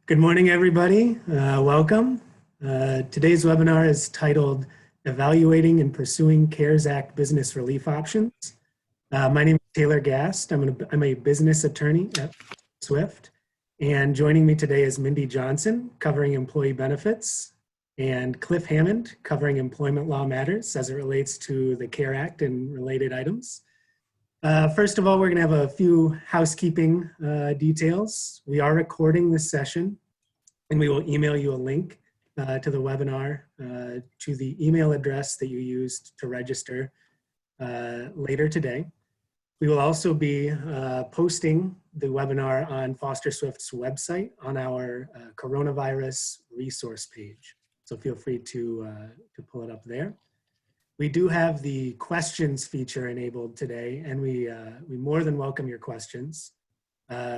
Good morning, everybody. Welcome. Today's webinar is titled Evaluating and Pursuing CARES Act Business Relief Options. My name is Taylor Gast. I'm a business attorney at Swift. And joining me today is Mindi Johnson, covering employee benefits, and Cliff Hammond, covering employment law matters as it relates to the CARE Act and related items. First of all, we're going to have a few housekeeping details. We are recording this session, and we will email you a link to the webinar to the email address that you used to register later today. We will also be posting the webinar on Foster Swift's website on our coronavirus resource page. So feel free to pull it up there. We do have the questions feature enabled today, and we more than welcome your questions.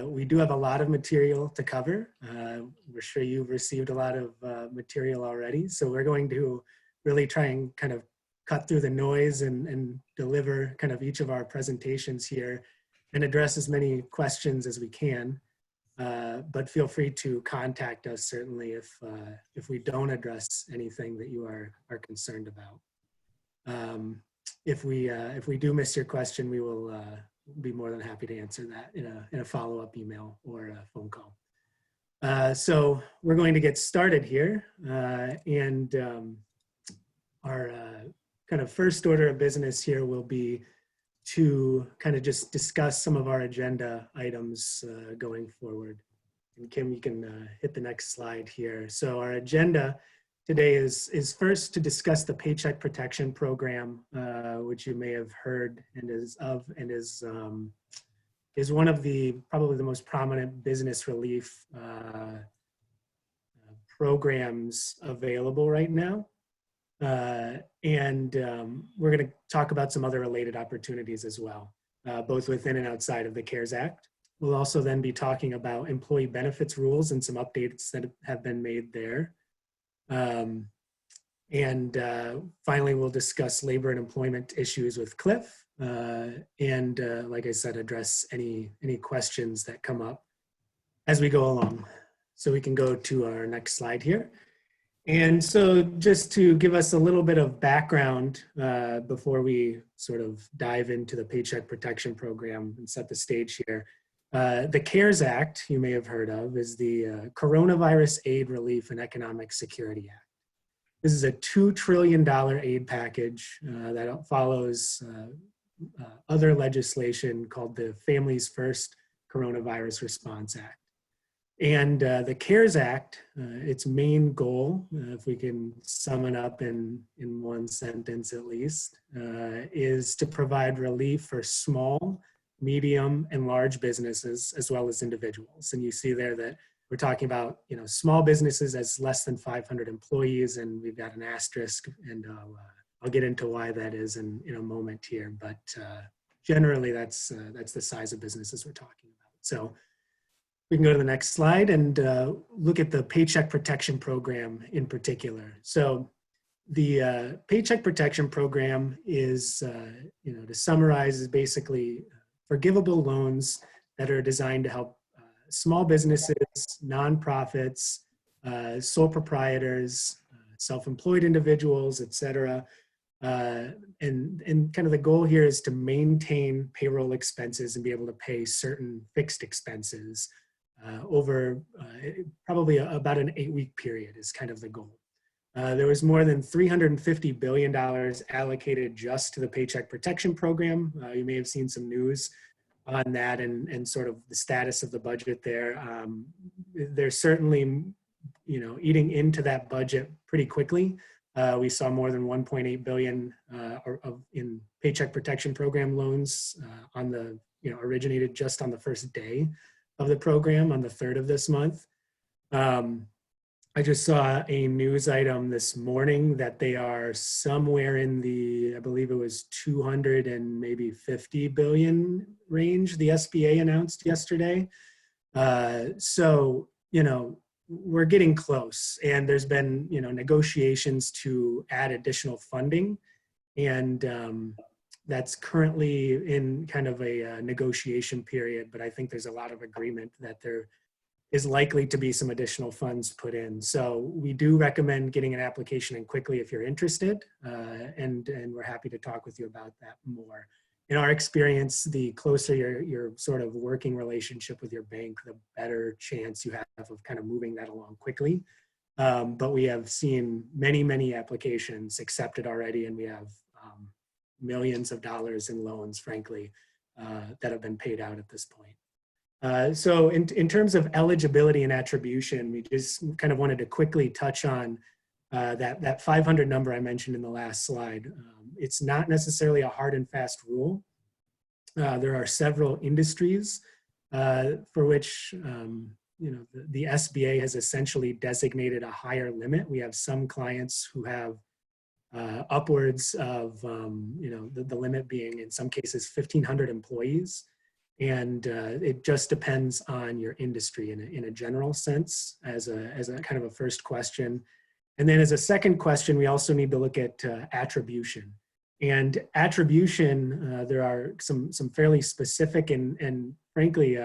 We do have a lot of material to cover. We're sure you've received a lot of material already, so we're going to really try and kind of cut through the noise and deliver kind of each of our presentations here and address as many questions as we can. But feel free to contact us certainly if we don't address anything that you are concerned about. If we do miss your question, we will be more than happy to answer that in a follow-up email or a phone call. So we're going to get started here, and our kind of first order of business here will be to kind of just discuss some of our agenda items going forward. And Kim, you can hit the next slide here. So our agenda today is first to discuss the Paycheck Protection Program, which you may have heard and is one of the probably the most prominent business relief programs available right now. And we're going to talk about some other related opportunities as well, both within and outside of the CARES Act. We'll also then be talking about employee benefits rules and some updates that have been made there. Finally, we'll discuss labor and employment issues with Cliff, and like I said, address any questions that come up as we go along. So we can go to our next slide here. And so just to give us a little bit of background before we sort of dive into the Paycheck Protection Program and set the stage here. The CARES Act, you may have heard of, is the Coronavirus Aid, Relief, and Economic Security Act. This is a $2 trillion aid package that follows other legislation called the Families First Coronavirus Response Act. And the CARES Act, its main goal, if we can sum it up in one sentence at least, is to provide relief for small, medium, and large businesses, as well as individuals. And you see there that we're talking about, small businesses as less than 500 employees, and we've got an asterisk, and I'll get into why that is in a moment here. But generally, that's the size of businesses we're talking about. So we can go to the next slide and look at the Paycheck Protection Program in particular. So the Paycheck Protection Program is, to summarize, is basically forgivable loans that are designed to help small businesses, nonprofits, sole proprietors, self-employed individuals, et cetera. And kind of the goal here is to maintain payroll expenses and be able to pay certain fixed expenses over probably about an 8-week period is kind of the goal. There was more than $350 billion allocated just to the Paycheck Protection Program. You may have seen some news on that and sort of the status of the budget there. They're certainly, eating into that budget pretty quickly. We saw more than $1.8 billion in Paycheck Protection Program loans on the, originated just on the first day of the program on the 3rd of this month. I just saw a news item this morning that they are somewhere in the, I believe it was 200 and maybe 50 billion range, the SBA announced yesterday. So, we're getting close, and there's been, negotiations to add additional funding, and that's currently in kind of a negotiation period, but I think there's a lot of agreement that there is likely to be some additional funds put in. So we do recommend getting an application in quickly if you're interested, and we're happy to talk with you about that more. In our experience, the closer your sort of working relationship with your bank, the better chance you have of kind of moving that along quickly. But we have seen many applications accepted already, and we have millions of dollars in loans, frankly, that have been paid out at this point. So in terms of eligibility and attribution, we just kind of wanted to quickly touch on that 500 number I mentioned in the last slide. It's not necessarily a hard and fast rule. There are several industries for which the SBA has essentially designated a higher limit. We have some clients who have upwards of the limit being in some cases 1,500 employees. And it just depends on your industry in a general sense as a kind of a first question. And then as a second question, we also need to look at attribution. And attribution, there are some fairly specific and frankly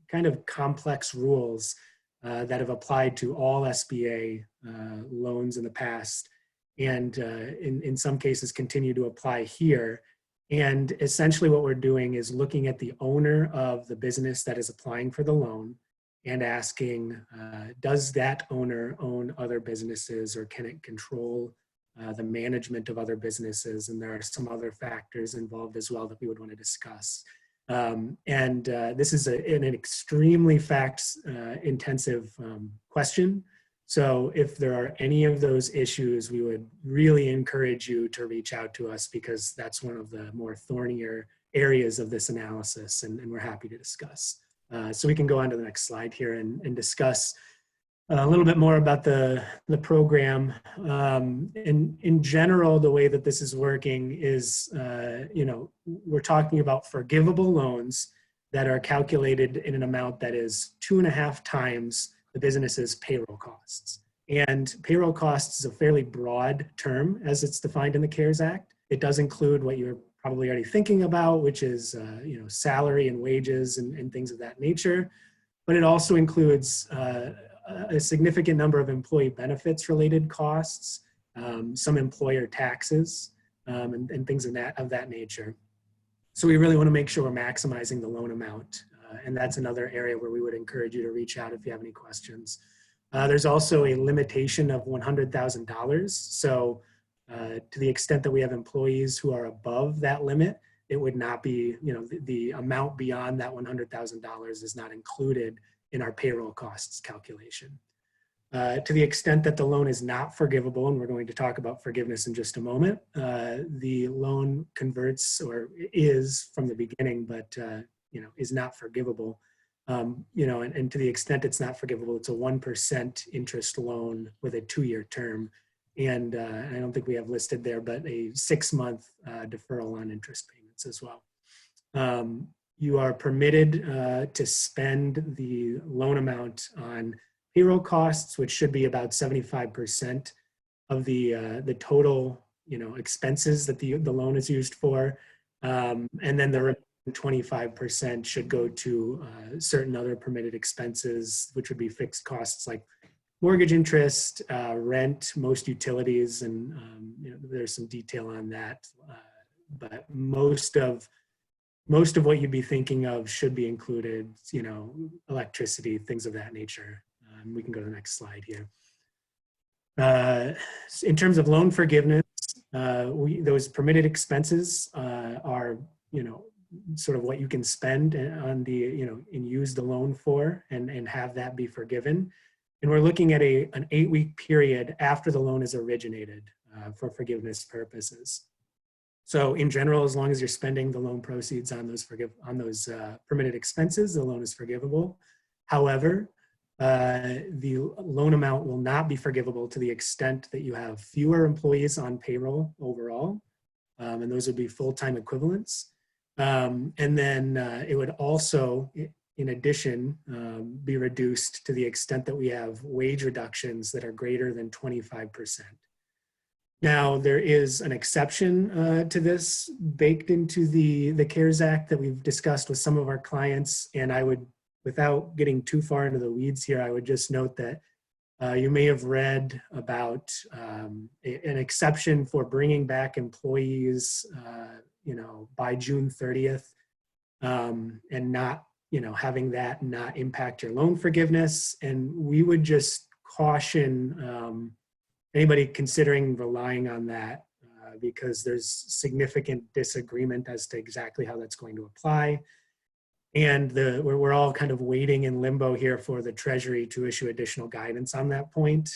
kind of complex rules that have applied to all SBA loans in the past, and in some cases continue to apply here. And essentially what we're doing is looking at the owner of the business that is applying for the loan and asking, does that owner own other businesses, or can it control the management of other businesses? And there are some other factors involved as well that we would want to discuss. This is an extremely fact-intensive question. So if there are any of those issues, we would really encourage you to reach out to us, because that's one of the more thornier areas of this analysis, and we're happy to discuss. So we can go on to the next slide here and discuss a little bit more about the program. In general, the way that this is working is, we're talking about forgivable loans that are calculated in an amount that is 2.5 times the business's payroll costs. And payroll costs is a fairly broad term as it's defined in the CARES Act. It does include what you're probably already thinking about, which is salary and wages and things of that nature. But it also includes a significant number of employee benefits related costs, some employer taxes, and things of that nature. So we really want to make sure we're maximizing the loan amount. And that's another area where we would encourage you to reach out if you have any questions. There's also a limitation of $100,000. So to the extent that we have employees who are above that limit, it would not be, the amount beyond that $100,000 is not included in our payroll costs calculation. To the extent that the loan is not forgivable, and we're going to talk about forgiveness in just a moment, the loan converts, or is from the beginning, but is not forgivable. And to the extent it's not forgivable, it's a 1% interest loan with a 2-year term. And I don't think we have listed there, but a 6-month deferral on interest payments as well. You are permitted to spend the loan amount on payroll costs, which should be about 75% of the total, expenses that the loan is used for. And then the 25% should go to certain other permitted expenses, which would be fixed costs like mortgage interest, rent, most utilities, and there's some detail on that. But most of what you'd be thinking of should be included, electricity, things of that nature. We can go to the next slide here. In terms of loan forgiveness, those permitted expenses are, sort of what you can spend on and use the loan for and have that be forgiven. And we're looking at an 8-week period after the loan is originated for forgiveness purposes. So in general, as long as you're spending the loan proceeds on those permitted expenses, the loan is forgivable. However, the loan amount will not be forgivable to the extent that you have fewer employees on payroll overall, and those would be full-time equivalents. And then it would also, in addition, be reduced to the extent that we have wage reductions that are greater than 25%. Now, there is an exception to this baked into the CARES Act that we've discussed with some of our clients, and I would without getting too far into the weeds here, I would just note that you may have read about an exception for bringing back employees, by June 30th, and not, having that not impact your loan forgiveness. And we would just caution anybody considering relying on that because there's significant disagreement as to exactly how that's going to apply. And we're all kind of waiting in limbo here for the Treasury to issue additional guidance on that point.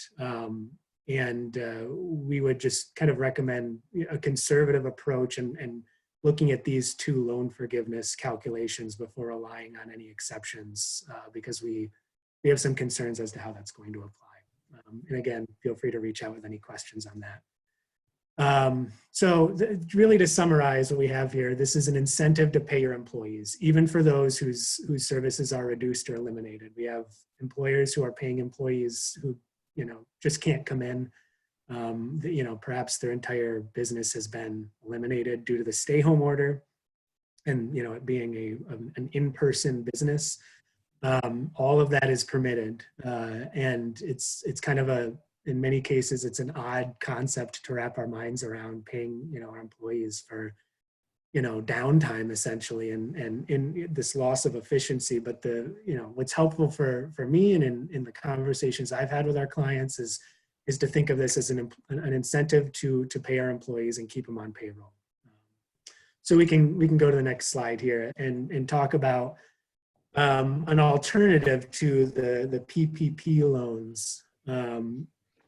We would just kind of recommend a conservative approach and looking at these two loan forgiveness calculations before relying on any exceptions because we have some concerns as to how that's going to apply. And again, feel free to reach out with any questions on that. Really to summarize what we have here, this is an incentive to pay your employees, even for those whose services are reduced or eliminated. We have employers who are paying employees who, just can't come in. Perhaps their entire business has been eliminated due to the stay-home order and, it being an in-person business. All of that is permitted. And it's kind of in many cases, it's an odd concept to wrap our minds around paying, our employees for, downtime essentially, and in this loss of efficiency. But what's helpful for me and in the conversations I've had with our clients is to think of this as an incentive to pay our employees and keep them on payroll. So we can go to the next slide here and talk about an alternative to the PPP loans.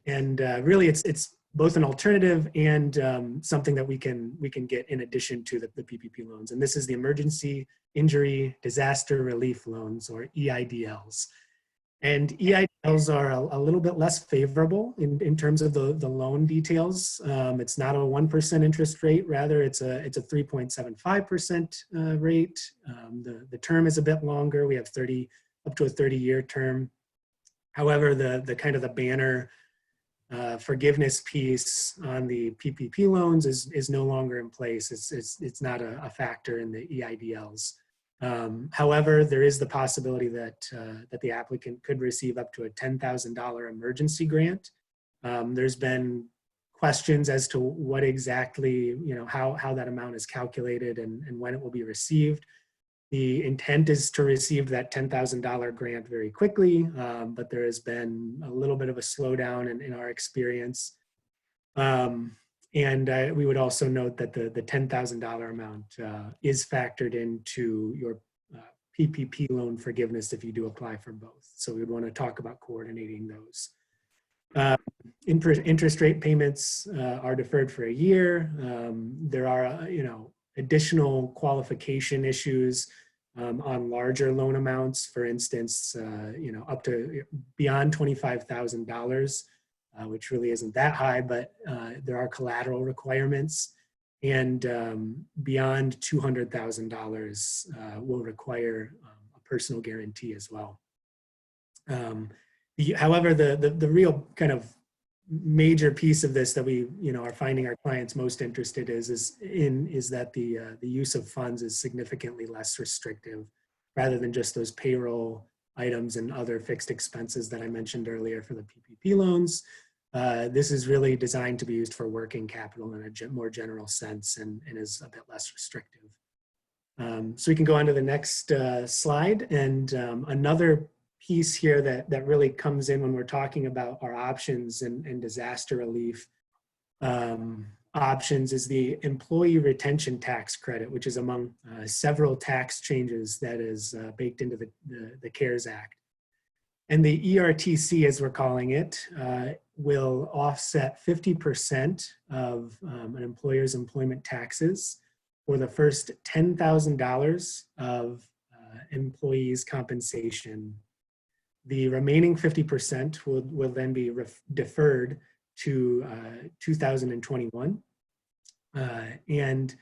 Really, it's both an alternative and something that we can get in addition to the PPP loans. And this is the Emergency Injury Disaster Relief Loans, or EIDLs. And EIDLs are a little bit less favorable in terms of the loan details. It's not a 1% interest rate, rather it's a 3.75% rate. The term is a bit longer. We have up to a 30-year term. However, the kind of the banner forgiveness piece on the PPP loans is no longer in place. It's not a factor in the EIDLs. However, there is the possibility that the applicant could receive up to a $10,000 emergency grant. There's been questions as to what exactly, how that amount is calculated and when it will be received. The intent is to receive that $10,000 grant very quickly, but there has been a little bit of a slowdown in our experience. We would also note that the $10,000 amount is factored into your PPP loan forgiveness if you do apply for both. So we would want to talk about coordinating those. Interest rate payments are deferred for a year. There are, additional qualification issues on larger loan amounts. For instance, up to beyond $25,000. Which really isn't that high, but there are collateral requirements, and beyond $200,000 will require a personal guarantee as well. However, the real kind of major piece of this that we are finding our clients most interested is that the use of funds is significantly less restrictive, rather than just those payroll items and other fixed expenses that I mentioned earlier for the PPP loans. This is really designed to be used for working capital in a more general sense and is a bit less restrictive. So we can go on to the next slide. And another piece here that really comes in when we're talking about our options and disaster relief options is the employee retention tax credit, which is among several tax changes that is baked into the CARES Act. And the ERTC, as we're calling it, will offset 50% of an employer's employment taxes for the first $10,000 of employees' compensation. The remaining 50% will then be deferred to 2021. And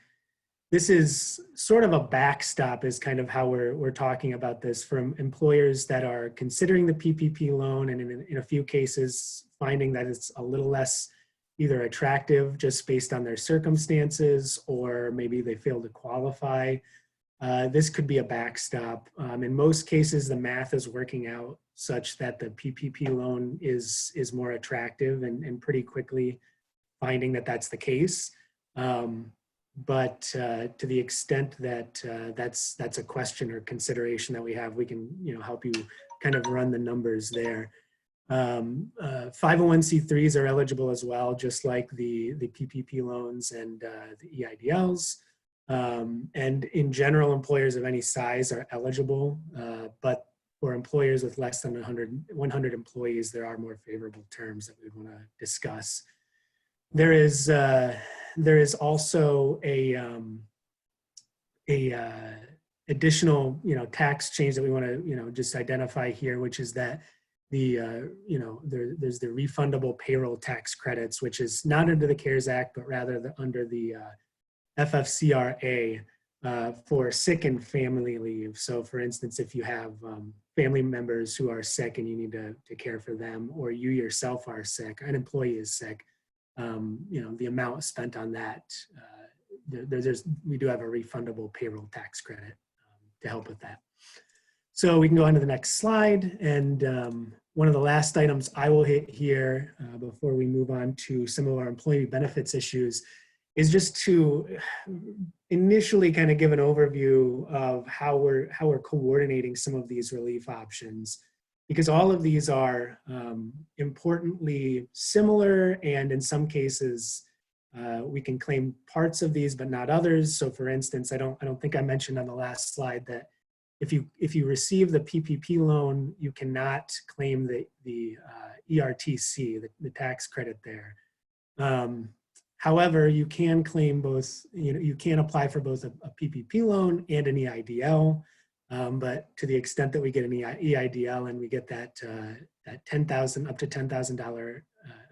this is sort of a backstop, is kind of how we're talking about this, from employers that are considering the PPP loan and in a few cases finding that it's a little less either attractive just based on their circumstances, or maybe they fail to qualify. this could be a backstop. In most cases, the math is working out such that the PPP loan is more attractive and pretty quickly finding that that's the case. But to the extent that that's a question or consideration that we have, we can help you kind of run the numbers there. 501c3s are eligible as well, just like the PPP loans and the EIDLs. And in general, employers of any size are eligible, but for employers with less than 100 employees, there are more favorable terms that we want to discuss. There is also a additional tax change that we want to just identify here, which is that there's the refundable payroll tax credits, which is not under the CARES Act, but rather under the FFCRA for sick and family leave. So for instance, if you have family members who are sick and you need to care for them, or you yourself are sick, an employee is sick, the amount spent on that, we do have a refundable payroll tax credit to help with that. So we can go on to the next slide. And one of the last items I will hit here before we move on to some of our employee benefits issues is just to initially kind of give an overview of how we're coordinating some of these relief options, because all of these are importantly similar, and in some cases we can claim parts of these but not others. So for instance, I don't think I mentioned on the last slide that if you receive the PPP loan, you cannot claim the ERTC, the tax credit there. However, you can claim both, you can apply for both a PPP loan and an EIDL, but to the extent that we get an EIDL and we get that $10,000 up to $10,000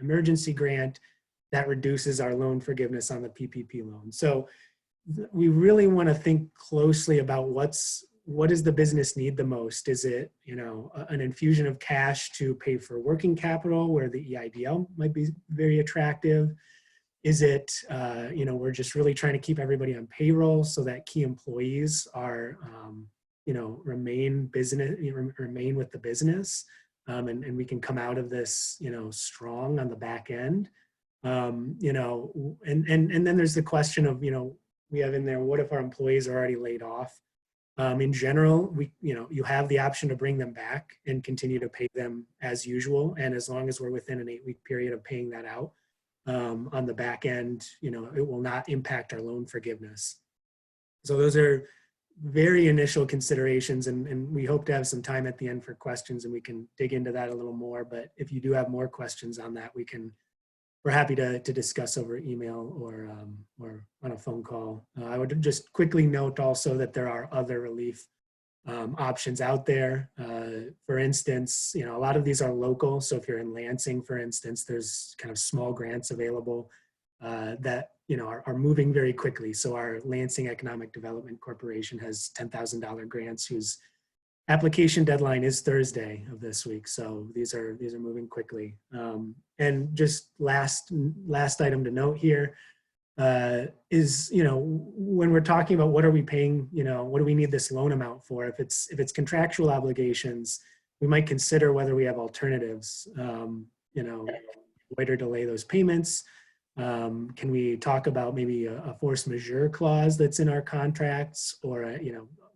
emergency grant, that reduces our loan forgiveness on the PPP loan. So we really want to think closely about what does the business need the most? Is it an infusion of cash to pay for working capital, where the EIDL might be very attractive? Is it, we're just really trying to keep everybody on payroll so that key employees are, remain with the business, and we can come out of this, strong on the back end. And then there's the question of, we have in there, what if our employees are already laid off? In general, you have the option to bring them back and continue to pay them as usual. And as long as we're within an 8-week period of paying that out, on the back end, it will not impact our loan forgiveness. So those are very initial considerations, and we hope to have some time at the end for questions, and we can dig into that a little more. But if you do have more questions on that, we're happy to discuss over email or on a phone call. I would just quickly note also that there are other relief options out there. For instance, a lot of these are local. So if you're in Lansing, for instance, there's kind of small grants available that are moving very quickly. So our Lansing Economic Development Corporation has $10,000 grants whose application deadline is Thursday of this week. So these are moving quickly. And just last item to note here is, when we're talking about what are we paying, what do we need this loan amount for? If it's contractual obligations, we might consider whether we have alternatives, wait or delay those payments. Can we talk about maybe a force majeure clause that's in our contracts, or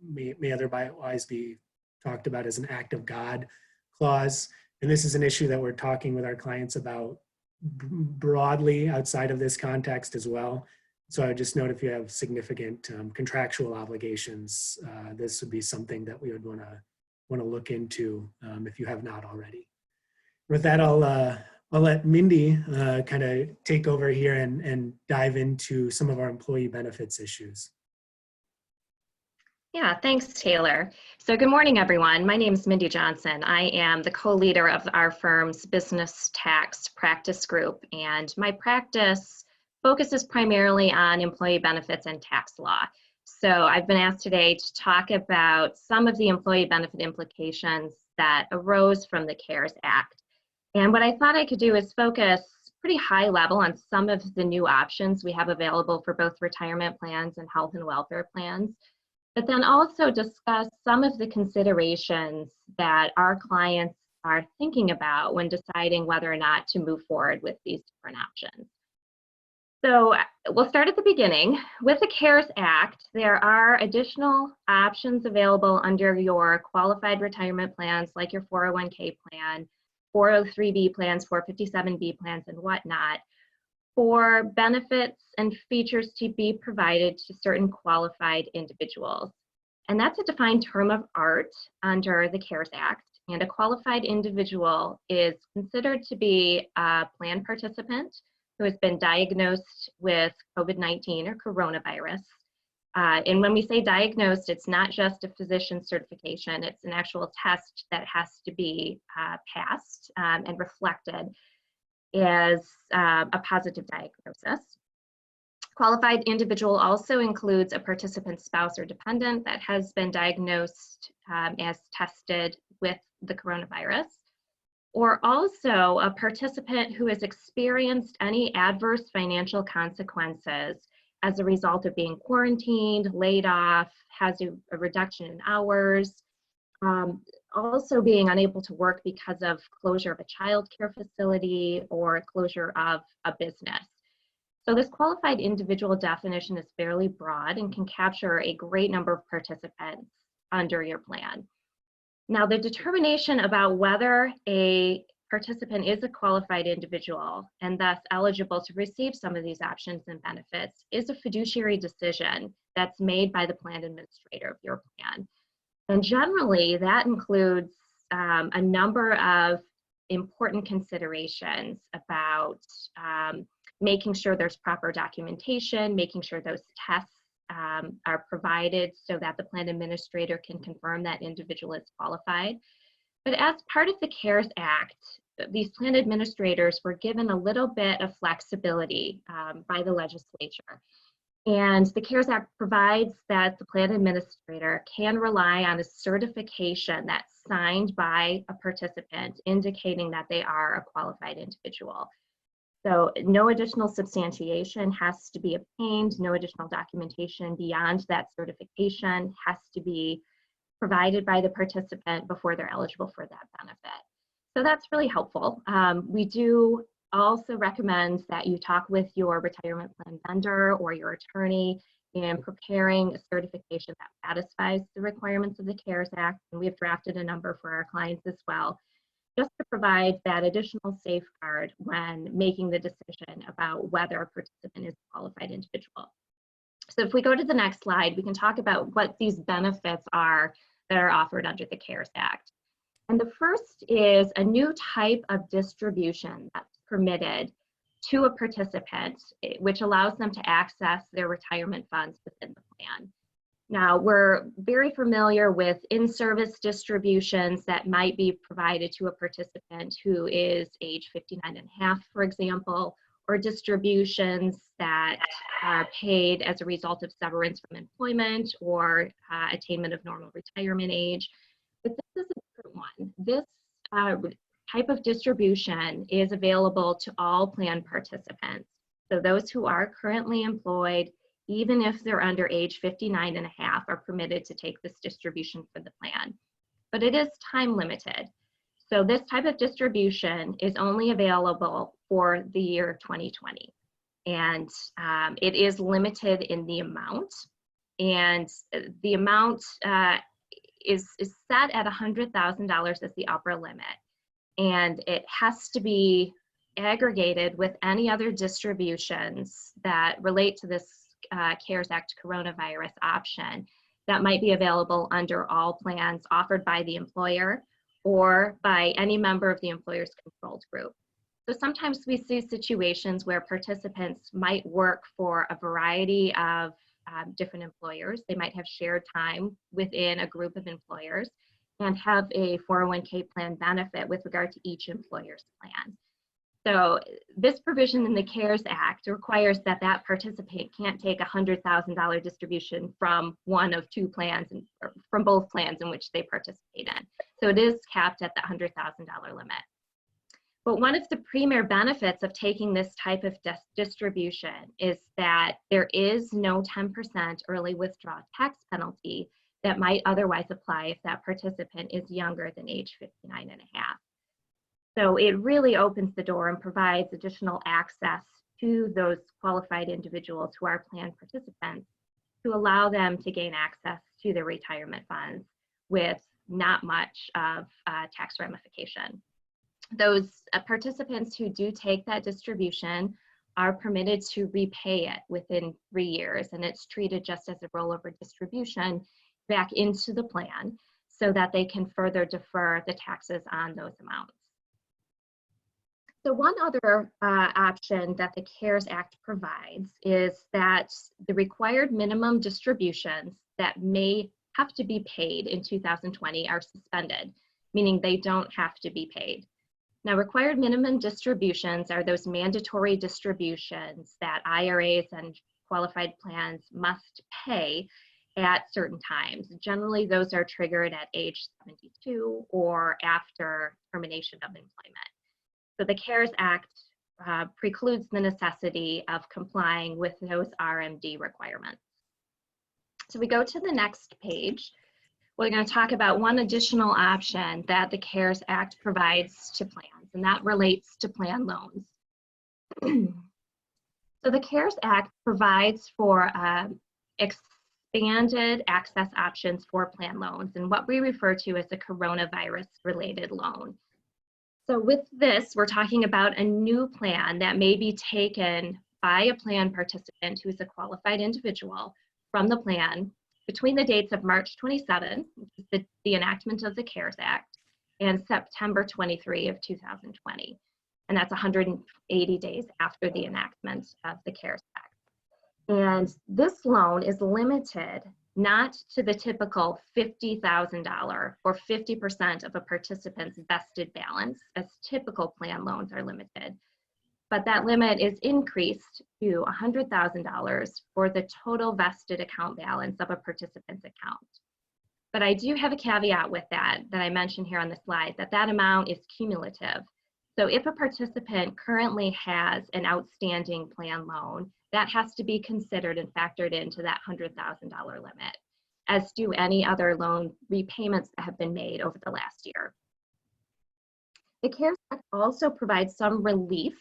may otherwise be talked about as an act of God clause? And this is an issue that we're talking with our clients about broadly outside of this context as well. So I would just note, if you have significant contractual obligations, this would be something that we would want to look into if you have not already. With that, I'll let Mindi kind of take over here and dive into some of our employee benefits issues. Yeah, thanks, Taylor. So good morning, everyone. My name is Mindi Johnson. I am the co-leader of our firm's business tax practice group, and my practice focuses primarily on employee benefits and tax law. So I've been asked today to talk about some of the employee benefit implications that arose from the CARES Act. And what I thought I could do is focus pretty high level on some of the new options we have available for both retirement plans and health and welfare plans. but then also discuss some of the considerations that our clients are thinking about when deciding whether or not to move forward with these different options. So we'll start at the beginning. With the CARES Act, there are additional options available under your qualified retirement plans, like your 401k plan, 403b plans, 457b plans, and whatnot, for benefits and features to be provided to certain qualified individuals. And that's a defined term of art under the CARES Act. And a qualified individual is considered to be a plan participant who has been diagnosed with COVID-19 or coronavirus. And when we say diagnosed, it's not just a physician certification, it's an actual test that has to be passed and reflected as a positive diagnosis. Qualified individual also includes a participant's spouse or dependent that has been diagnosed as tested with the coronavirus, or also a participant who has experienced any adverse financial consequences as a result of being quarantined, laid off, has a reduction in hours, also being unable to work because of closure of a child care facility or closure of a business. So this qualified individual definition is fairly broad and can capture a great number of participants under your plan. Now, the determination about whether a participant is a qualified individual and thus eligible to receive some of these options and benefits is a fiduciary decision that's made by the plan administrator of your plan. And generally, that includes a number of important considerations about making sure there's proper documentation, making sure those tests are provided so that the plan administrator can confirm that individual is qualified. But as part of the CARES Act, these plan administrators were given a little bit of flexibility by the legislature. And the CARES Act provides that the plan administrator can rely on a certification that's signed by a participant indicating that they are a qualified individual. So no additional substantiation has to be obtained, no additional documentation beyond that certification has to be provided by the participant before they're eligible for that benefit. So that's really helpful. We do also recommend that you talk with your retirement plan vendor or your attorney in preparing a certification that satisfies the requirements of the CARES Act. And we've drafted a number for our clients as well, just to provide that additional safeguard when making the decision about whether a participant is a qualified individual. So if we go to the next slide, we can talk about what these benefits are that are offered under the CARES Act. And the first is a new type of distribution that's permitted to a participant, which allows them to access their retirement funds within the plan. Now, we're very familiar with in-service distributions that might be provided to a participant who is age 59 and a half, for example, or distributions that are paid as a result of severance from employment or attainment of normal retirement age. But this is a different one. This type of distribution is available to all plan participants. So those who are currently employed, even if they're under age 59 and a half, are permitted to take this distribution for the plan. But it is time limited. So this type of distribution is only available for the year 2020. And it is limited in the amount. And the amount is set at $100,000 as the upper limit. And it has to be aggregated with any other distributions that relate to this CARES Act coronavirus option that might be available under all plans offered by the employer or by any member of the employer's controlled group. So sometimes we see situations where participants might work for a variety of different employers. They might have shared time within a group of employers and have a 401k plan benefit with regard to each employer's plan. So this provision in the CARES Act requires that that participant can't take a $100,000 distribution from one of two plans, or from both plans in which they participate in. So it is capped at the $100,000 limit. But one of the premier benefits of taking this type of distribution is that there is no 10% early withdrawal tax penalty that might otherwise apply if that participant is younger than age 59 and a half. So it really opens the door and provides additional access to those qualified individuals who are plan participants to allow them to gain access to their retirement funds with not much of tax ramification. Those participants who do take that distribution are permitted to repay it within 3 years, and it's treated just as a rollover distribution back into the plan so that they can further defer the taxes on those amounts. So one other option that the CARES Act provides is that the required minimum distributions that may have to be paid in 2020 are suspended, meaning they don't have to be paid. Now, required minimum distributions are those mandatory distributions that IRAs and qualified plans must pay at certain times. Generally, those are triggered at age 72 or after termination of employment. So the CARES Act precludes the necessity of complying with those RMD requirements. So we go to the next page. We're going to talk about one additional option that the CARES Act provides to plans, and that relates to plan loans. So the CARES Act provides for expanded access options for plan loans, and what we refer to as a coronavirus-related loan. So with this, we're talking about a new plan that may be taken by a plan participant who is a qualified individual from the plan between the dates of March 27, which is the enactment of the CARES Act, and September 23 of 2020. And that's 180 days after the enactment of the CARES Act. And this loan is limited not to the typical $50,000 or 50% of a participant's vested balance, as typical plan loans are limited, but that limit is increased to $100,000 for the total vested account balance of a participant's account. But I do have a caveat with that I mentioned here on the slide, that amount is cumulative. So if a participant currently has an outstanding plan loan, that has to be considered and factored into that $100,000 limit, as do any other loan repayments that have been made over the last year. The CARES Act also provides some relief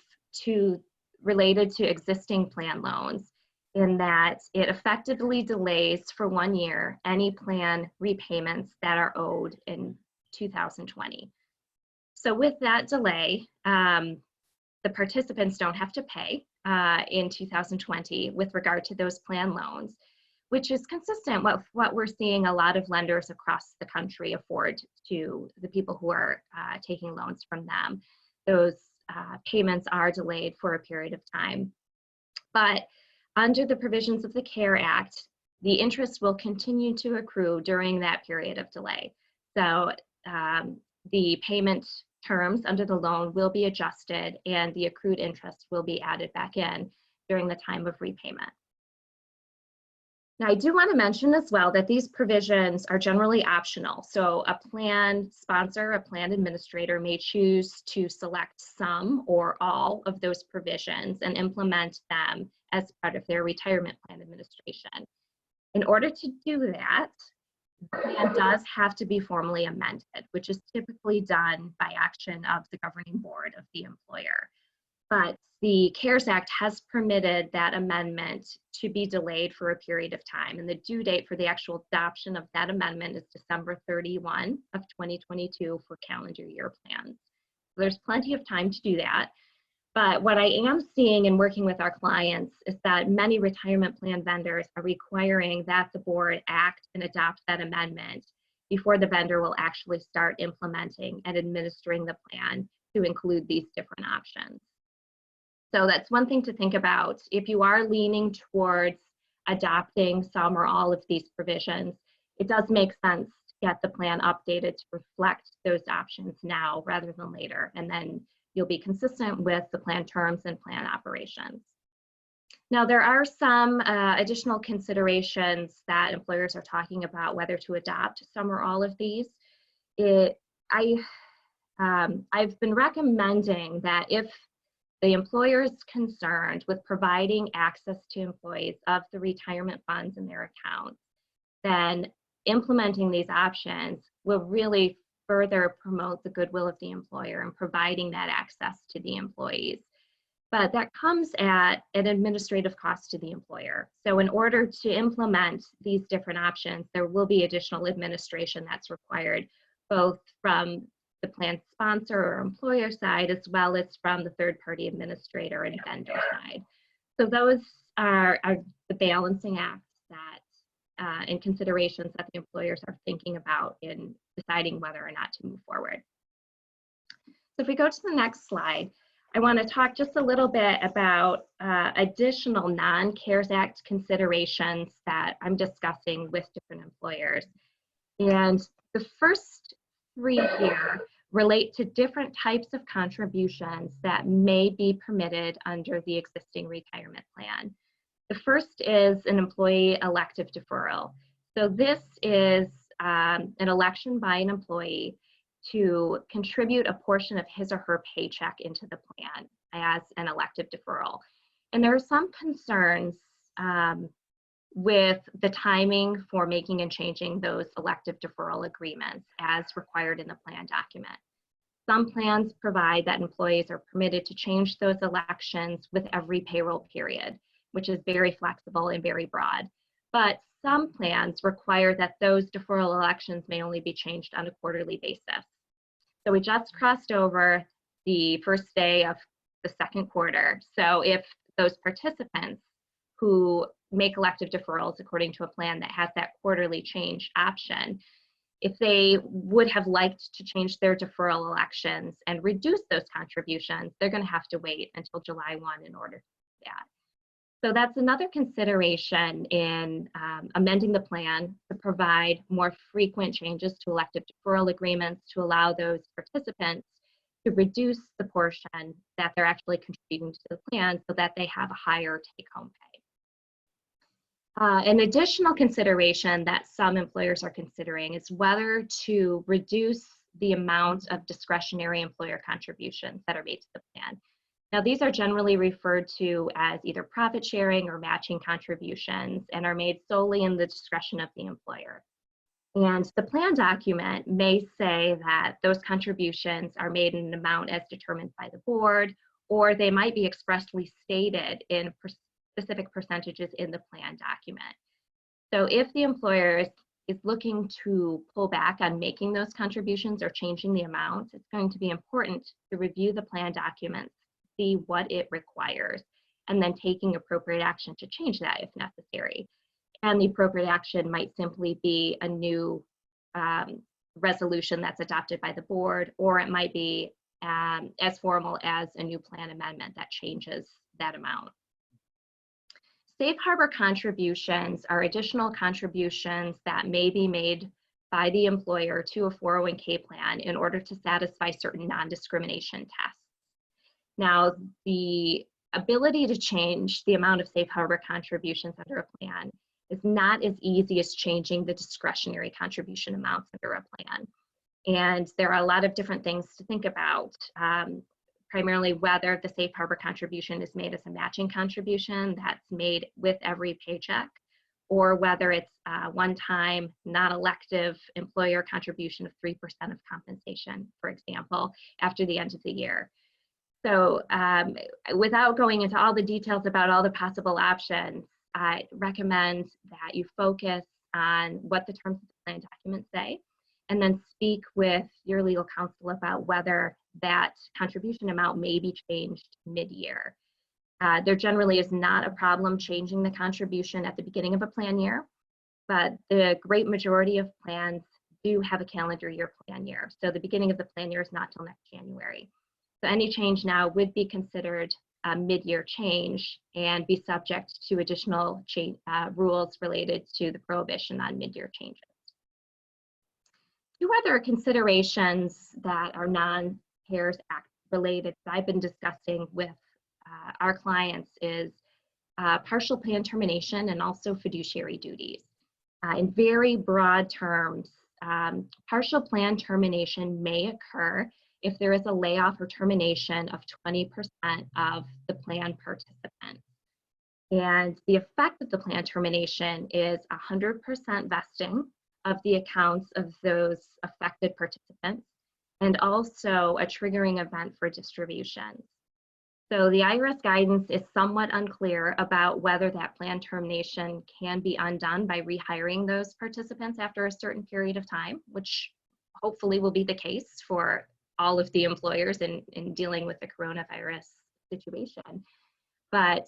related to existing plan loans, in that it effectively delays for 1 year any plan repayments that are owed in 2020. So with that delay, the participants don't have to pay in 2020 with regard to those plan loans, which is consistent with what we're seeing a lot of lenders across the country afford to the people who are taking loans from them. Those payments are delayed for a period of time. But under the provisions of the CARE Act, the interest will continue to accrue during that period of delay. So the payment terms under the loan will be adjusted and the accrued interest will be added back in during the time of repayment. Now, I do want to mention as well that these provisions are generally optional. So a plan sponsor, a plan administrator may choose to select some or all of those provisions and implement them as part of their retirement plan administration. In order to do that, the plan does have to be formally amended, which is typically done by action of the governing board of the employer. But the CARES Act has permitted that amendment to be delayed for a period of time, and the due date for the actual adoption of that amendment is December 31 of 2022 for calendar year plans. So there's plenty of time to do that. But what I am seeing and working with our clients is that many retirement plan vendors are requiring that the board act and adopt that amendment before the vendor will actually start implementing and administering the plan to include these different options. So that's one thing to think about. If you are leaning towards adopting some or all of these provisions, it does make sense to get the plan updated to reflect those options now rather than later, and then you'll be consistent with the plan terms and plan operations. Now, there are some additional considerations that employers are talking about whether to adopt some or all of these. I've been recommending that if the employer is concerned with providing access to employees of the retirement funds in their accounts, then implementing these options will really further promote the goodwill of the employer and providing that access to the employees. But that comes at an administrative cost to the employer. So in order to implement these different options, there will be additional administration that's required, both from the plan sponsor or employer side, as well as from the third-party administrator and vendor side. So those are the balancing acts that and considerations that the employers are thinking about in deciding whether or not to move forward. So if we go to the next slide, I want to talk just a little bit about additional non-CARES Act considerations that I'm discussing with different employers. And the first three here relate to different types of contributions that may be permitted under the existing retirement plan. The first is an employee elective deferral. So this is an election by an employee to contribute a portion of his or her paycheck into the plan as an elective deferral. And there are some concerns with the timing for making and changing those elective deferral agreements as required in the plan document. Some plans provide that employees are permitted to change those elections with every payroll period, which is very flexible and very broad. But some plans require that those deferral elections may only be changed on a quarterly basis. So we just crossed over the first day of the second quarter. So if those participants who make elective deferrals according to a plan that has that quarterly change option, if they would have liked to change their deferral elections and reduce those contributions, they're going to have to wait until July 1 in order to do that. So that's another consideration in amending the plan to provide more frequent changes to elective deferral agreements to allow those participants to reduce the portion that they're actually contributing to the plan so that they have a higher take-home pay. An additional consideration that some employers are considering is whether to reduce the amount of discretionary employer contributions that are made to the plan. Now, these are generally referred to as either profit sharing or matching contributions and are made solely in the discretion of the employer. And the plan document may say that those contributions are made in an amount as determined by the board, or they might be expressly stated in specific percentages in the plan document. So if the employer is looking to pull back on making those contributions or changing the amounts, it's going to be important to review the plan documents, see what it requires, and then taking appropriate action to change that if necessary. And the appropriate action might simply be a new resolution that's adopted by the board, or it might be as formal as a new plan amendment that changes that amount. Safe harbor contributions are additional contributions that may be made by the employer to a 401k plan in order to satisfy certain non-discrimination tests. Now, the ability to change the amount of safe harbor contributions under a plan is not as easy as changing the discretionary contribution amounts under a plan. And there are a lot of different things to think about, primarily whether the safe harbor contribution is made as a matching contribution that's made with every paycheck, or whether it's a one-time, non-elective employer contribution of 3% of compensation, for example, after the end of the year. So without going into all the details about all the possible options, I recommend that you focus on what the terms of the plan documents say, and then speak with your legal counsel about whether that contribution amount may be changed mid-year. There generally is not a problem changing the contribution at the beginning of a plan year, but the great majority of plans do have a calendar year plan year. So the beginning of the plan year is not till next January. So any change now would be considered a mid-year change and be subject to additional rules related to the prohibition on mid-year changes. Two other considerations that are non-CARES Act related that I've been discussing with our clients is partial plan termination and also fiduciary duties. In very broad terms, partial plan termination may occur if there is a layoff or termination of 20% of the plan participants. And the effect of the plan termination is 100% vesting of the accounts of those affected participants, and also a triggering event for distributions. So the IRS guidance is somewhat unclear about whether that plan termination can be undone by rehiring those participants after a certain period of time, which hopefully will be the case for all of the employers in dealing with the coronavirus situation. But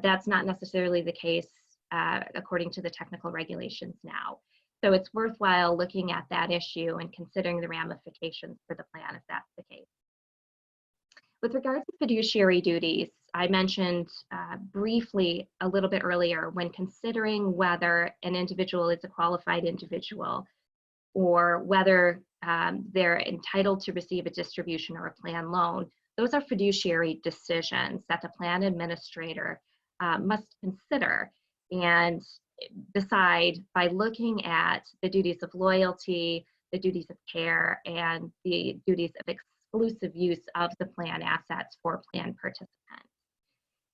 that's not necessarily the case according to the technical regulations now. So it's worthwhile looking at that issue and considering the ramifications for the plan if that's the case. With regard to fiduciary duties, I mentioned briefly a little bit earlier, when considering whether an individual is a qualified individual or whether they're entitled to receive a distribution or a plan loan, those are fiduciary decisions that the plan administrator must consider and decide by looking at the duties of loyalty, the duties of care, and the duties of exclusive use of the plan assets for plan participants.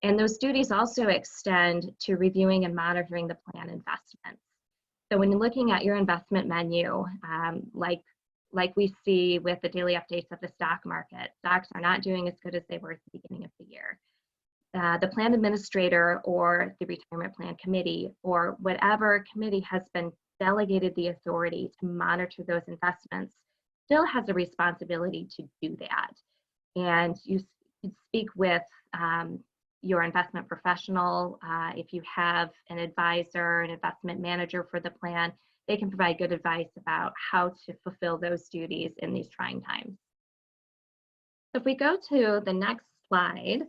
And those duties also extend to reviewing and monitoring the plan investments. So when you're looking at your investment menu, like we see with the daily updates of the stock market, stocks are not doing as good as they were at the beginning of the year. The plan administrator or the retirement plan committee or whatever committee has been delegated the authority to monitor those investments still has a responsibility to do that. And you speak with your investment professional. If you have an advisor, an investment manager for the plan, they can provide good advice about how to fulfill those duties in these trying times. So if we go to the next slide.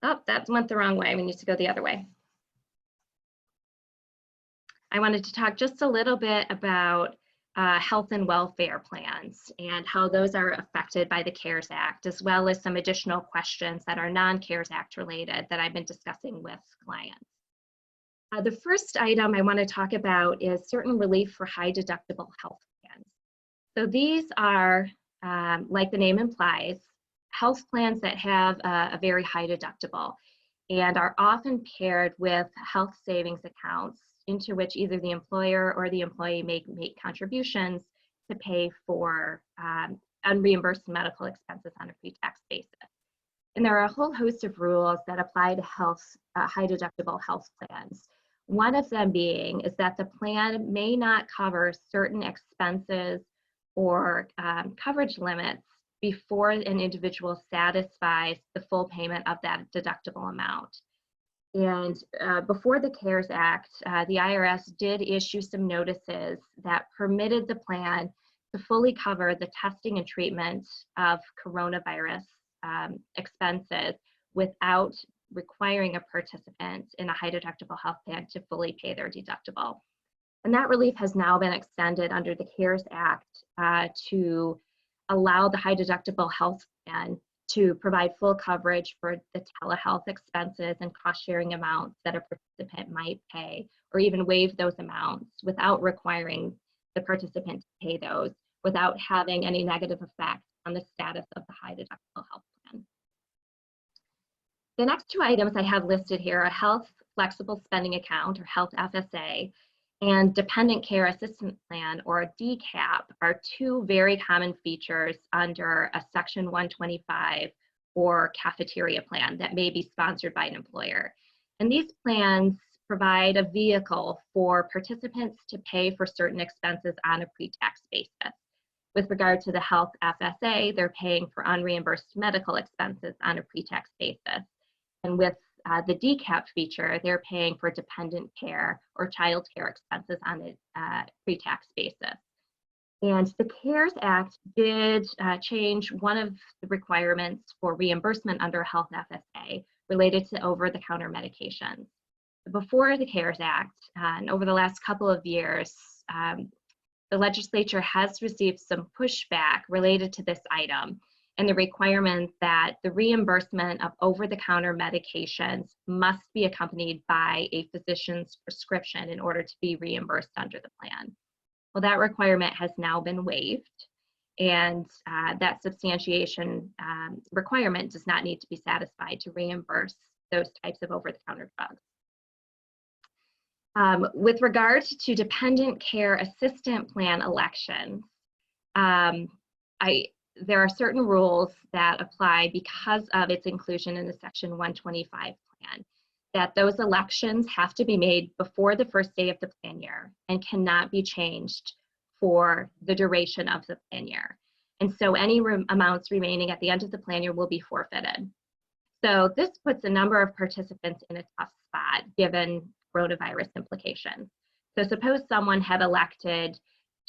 Oh, that went the wrong way. We need to go the other way. I wanted to talk just a little bit about health and welfare plans and how those are affected by the CARES Act, as well as some additional questions that are non-CARES Act related that I've been discussing with clients. The first item I want to talk about is certain relief for high deductible health plans. So these are, like the name implies, health plans that have a very high deductible and are often paired with health savings accounts into which either the employer or the employee make contributions to pay for unreimbursed medical expenses on a pre-tax basis. And there are a whole host of rules that apply to high deductible health plans. One of them being is that the plan may not cover certain expenses or coverage limits before an individual satisfies the full payment of that deductible amount. And before the CARES Act, the IRS did issue some notices that permitted the plan to fully cover the testing and treatment of coronavirus expenses without requiring a participant in a high deductible health plan to fully pay their deductible. And that relief has now been extended under the CARES Act to allow the high deductible health plan to provide full coverage for the telehealth expenses and cost sharing amounts that a participant might pay, or even waive those amounts without requiring the participant to pay those, without having any negative effect on the status of the high deductible health plan. The next two items I have listed here are Health Flexible Spending Account, or Health FSA, and Dependent Care Assistance Plan, or DCAP, are two very common features under a Section 125 or cafeteria plan that may be sponsored by an employer. And these plans provide a vehicle for participants to pay for certain expenses on a pre-tax basis. With regard to the Health FSA, they're paying for unreimbursed medical expenses on a pre-tax basis. And with the DCAP feature, they're paying for dependent care or child care expenses on a pre-tax basis. And the CARES Act did change one of the requirements for reimbursement under Health FSA related to over-the-counter medications. Before the CARES Act, and over the last couple of years, the legislature has received some pushback related to this item and the requirement that the reimbursement of over-the-counter medications must be accompanied by a physician's prescription in order to be reimbursed under the plan. Well, that requirement has now been waived. and that substantiation requirement does not need to be satisfied to reimburse those types of over-the-counter drugs. With regard to dependent care assistant plan elections, there are certain rules that apply because of its inclusion in the Section 125 plan, that those elections have to be made before the first day of the plan year and cannot be changed for the duration of the plan year. And so any amounts remaining at the end of the plan year will be forfeited. So this puts a number of participants in a tough spot given coronavirus implications. So suppose someone had elected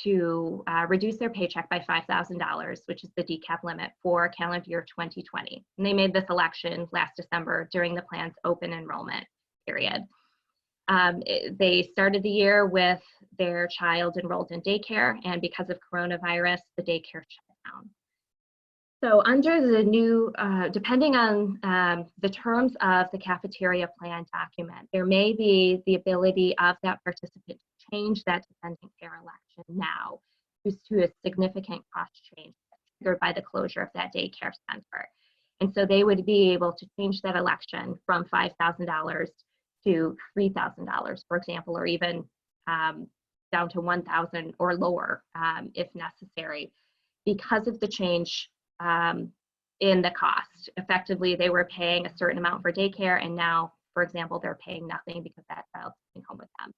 to reduce their paycheck by $5,000, which is the decap limit for calendar year 2020. And they made this election last December during the plan's open enrollment period. They started the year with their child enrolled in daycare, and because of coronavirus, the daycare shut down. So under the new, depending on the terms of the cafeteria plan document, there may be the ability of that participant to change that dependent care election now due to a significant cost change triggered by the closure of that daycare center. And so they would be able to change that election from $5,000 to $3,000, for example, or even down to $1,000 or lower if necessary, because of the change in the cost. Effectively, they were paying a certain amount for daycare, and now, for example, they're paying nothing because that child's staying home with them.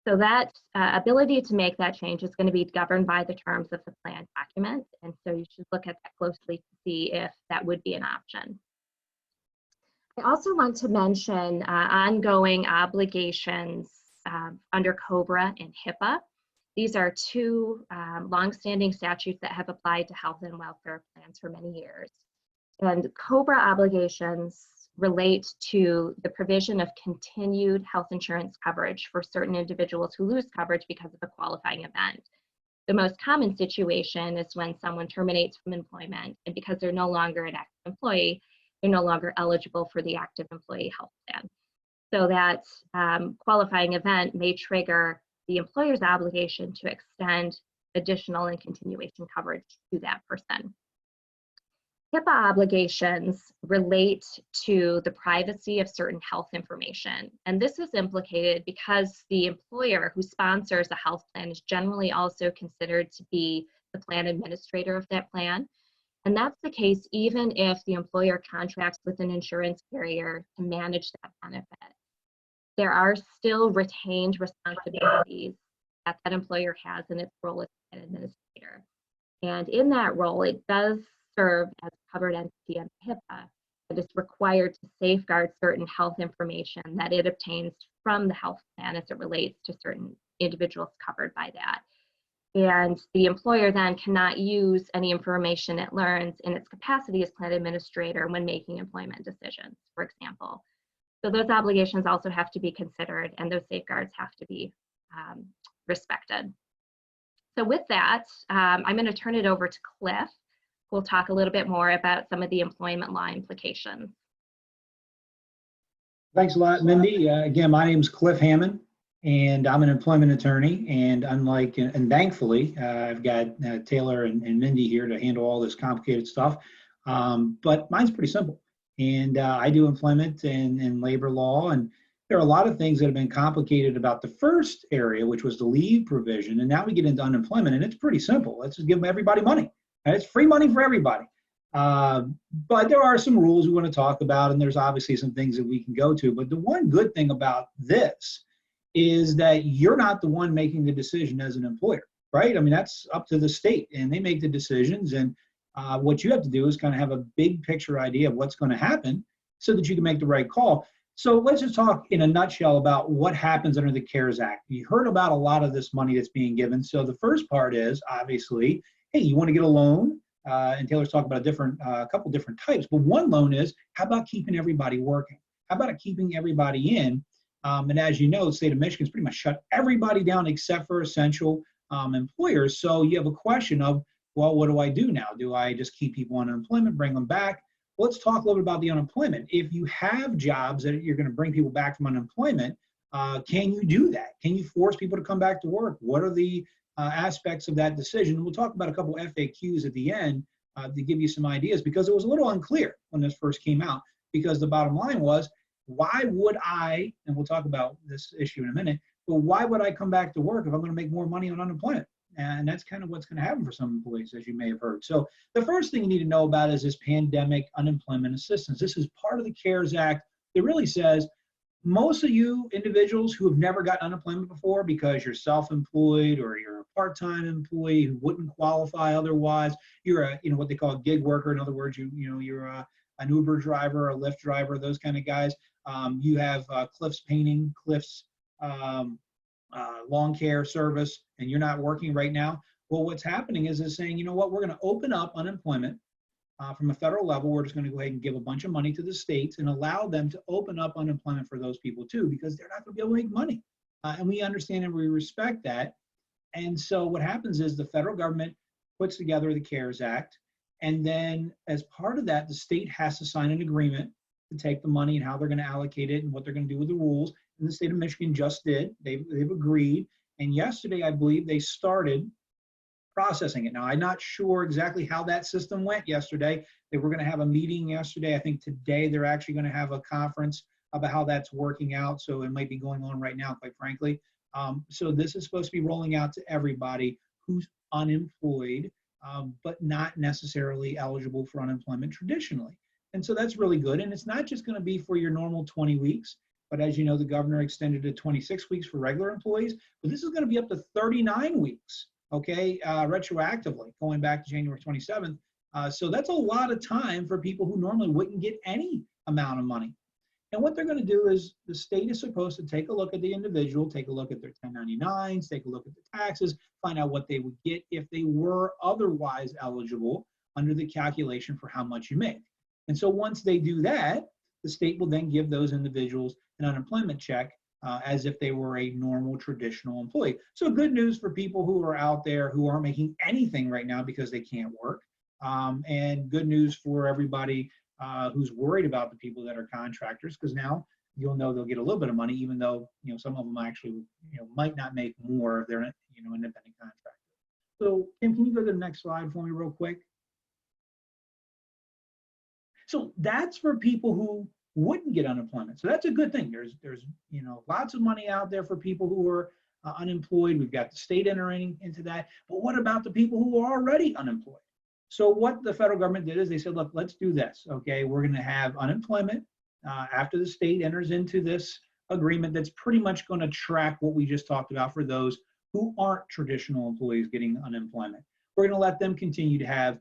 So that ability to make that change is going to be governed by the terms of the plan document, and so you should look at that closely to see if that would be an option. I also want to mention ongoing obligations under COBRA and HIPAA. These are two longstanding statutes that have applied to health and welfare plans for many years. And COBRA obligations relate to the provision of continued health insurance coverage for certain individuals who lose coverage because of a qualifying event. The most common situation is when someone terminates from employment, and because they're no longer an active employee, they're no longer eligible for the active employee health plan. So that qualifying event may trigger the employer's obligation to extend additional and continuation coverage to that person. HIPAA obligations relate to the privacy of certain health information. And this is implicated because the employer who sponsors a health plan is generally also considered to be the plan administrator of that plan. And that's the case even if the employer contracts with an insurance carrier to manage that benefit. There are still retained responsibilities that that employer has in its role as an administrator. And in that role, it does serve as a covered entity under HIPAA that is required to safeguard certain health information that it obtains from the health plan as it relates to certain individuals covered by that. And the employer then cannot use any information it learns in its capacity as plan administrator when making employment decisions, for example. So those obligations also have to be considered, and those safeguards have to be respected. So with that, I'm going to turn it over to Cliff, who will talk a little bit more about some of the employment law implications. Thanks a lot, Mindi. Again, my name is Cliff Hammond, and I'm an employment attorney. And unlike, and thankfully, I've got Taylor and Mindi here to handle all this complicated stuff. But mine's pretty simple. And I do employment and labor law, and there are a lot of things that have been complicated about the first area, which was the leave provision, and now we get into unemployment, and it's pretty simple. Let's just give everybody money. And it's free money for everybody. But there are some rules we want to talk about, and there's obviously some things that we can go to. But the one good thing about this is that you're not the one making the decision as an employer, right? I mean, that's up to the state, and they make the decisions, and what you have to do is kind of have a big picture idea of what's going to happen so that you can make the right call. So let's just talk in a nutshell about what happens under the CARES Act. You heard about a lot of this money that's being given. So the first part is obviously, hey, you want to get a loan, and Taylor's talked about a couple different types, but one loan is, how about keeping everybody working? How about keeping everybody in? And as you know, the state of Michigan's pretty much shut everybody down except for essential employers. So you have a question of, well, what do I do now? Do I just keep people on unemployment, bring them back? Let's talk a little bit about the unemployment. If you have jobs that you're going to bring people back from unemployment, can you do that? Can you force people to come back to work? What are the aspects of that decision. We'll talk about a couple FAQs at the end to give you some ideas, because it was a little unclear when this first came out, because the bottom line was, why would I, and we'll talk about this issue in a minute, but why would I come back to work if I'm going to make more money on unemployment? And that's kind of what's going to happen for some employees, as you may have heard. So the first thing you need to know about is this pandemic unemployment assistance. This is part of the CARES Act. It really says, most of you individuals who have never got unemployment before because you're self-employed or you're a part-time employee who wouldn't qualify otherwise, you're a, what they call a gig worker. In other words, you're an Uber driver, a Lyft driver, those kind of guys. You have Cliff's painting, Cliff's lawn care service, and you're not working right now. Well, what's happening is it's saying, you know what, we're going to open up unemployment from a federal level. We're just going to go ahead and give a bunch of money to the states and allow them to open up unemployment for those people too, because they're not going to be able to make money. And we understand and we respect that. And so what happens is the federal government puts together the CARES Act. And then as part of that, the state has to sign an agreement to take the money and how they're going to allocate it and what they're going to do with the rules. And the state of Michigan just did. They've agreed. And yesterday, I believe they started processing it. Now, I'm not sure exactly how that system went yesterday. They were going to have a meeting yesterday. I think today they're actually going to have a conference about how that's working out. So it might be going on right now, quite frankly. So this is supposed to be rolling out to everybody who's unemployed, but not necessarily eligible for unemployment traditionally. And so that's really good. And it's not just going to be for your normal 20 weeks, but as you know, the governor extended it to 26 weeks for regular employees, but this is going to be up to 39 weeks, okay, retroactively, going back to January 27th. So that's a lot of time for people who normally wouldn't get any amount of money. And what they're going to do is the state is supposed to take a look at the individual, take a look at their 1099s, take a look at the taxes, find out what they would get if they were otherwise eligible under the calculation for how much you make. And so once they do that, the state will then give those individuals an unemployment check as if they were a normal traditional employee. So good news for people who are out there who aren't making anything right now because they can't work. And good news for everybody who's worried about the people that are contractors, because now you'll know they'll get a little bit of money, even though some of them actually might not make more if they're independent contractor. So Kim, can you go to the next slide for me real quick? So that's for people who wouldn't get unemployment. So that's a good thing. There's lots of money out there for people who are unemployed. We've got the state entering into that. But what about the people who are already unemployed? So what the federal government did is they said, look, let's do this. Okay, we're going to have unemployment after the state enters into this agreement that's pretty much going to track what we just talked about for those who aren't traditional employees getting unemployment. We're going to let them continue to have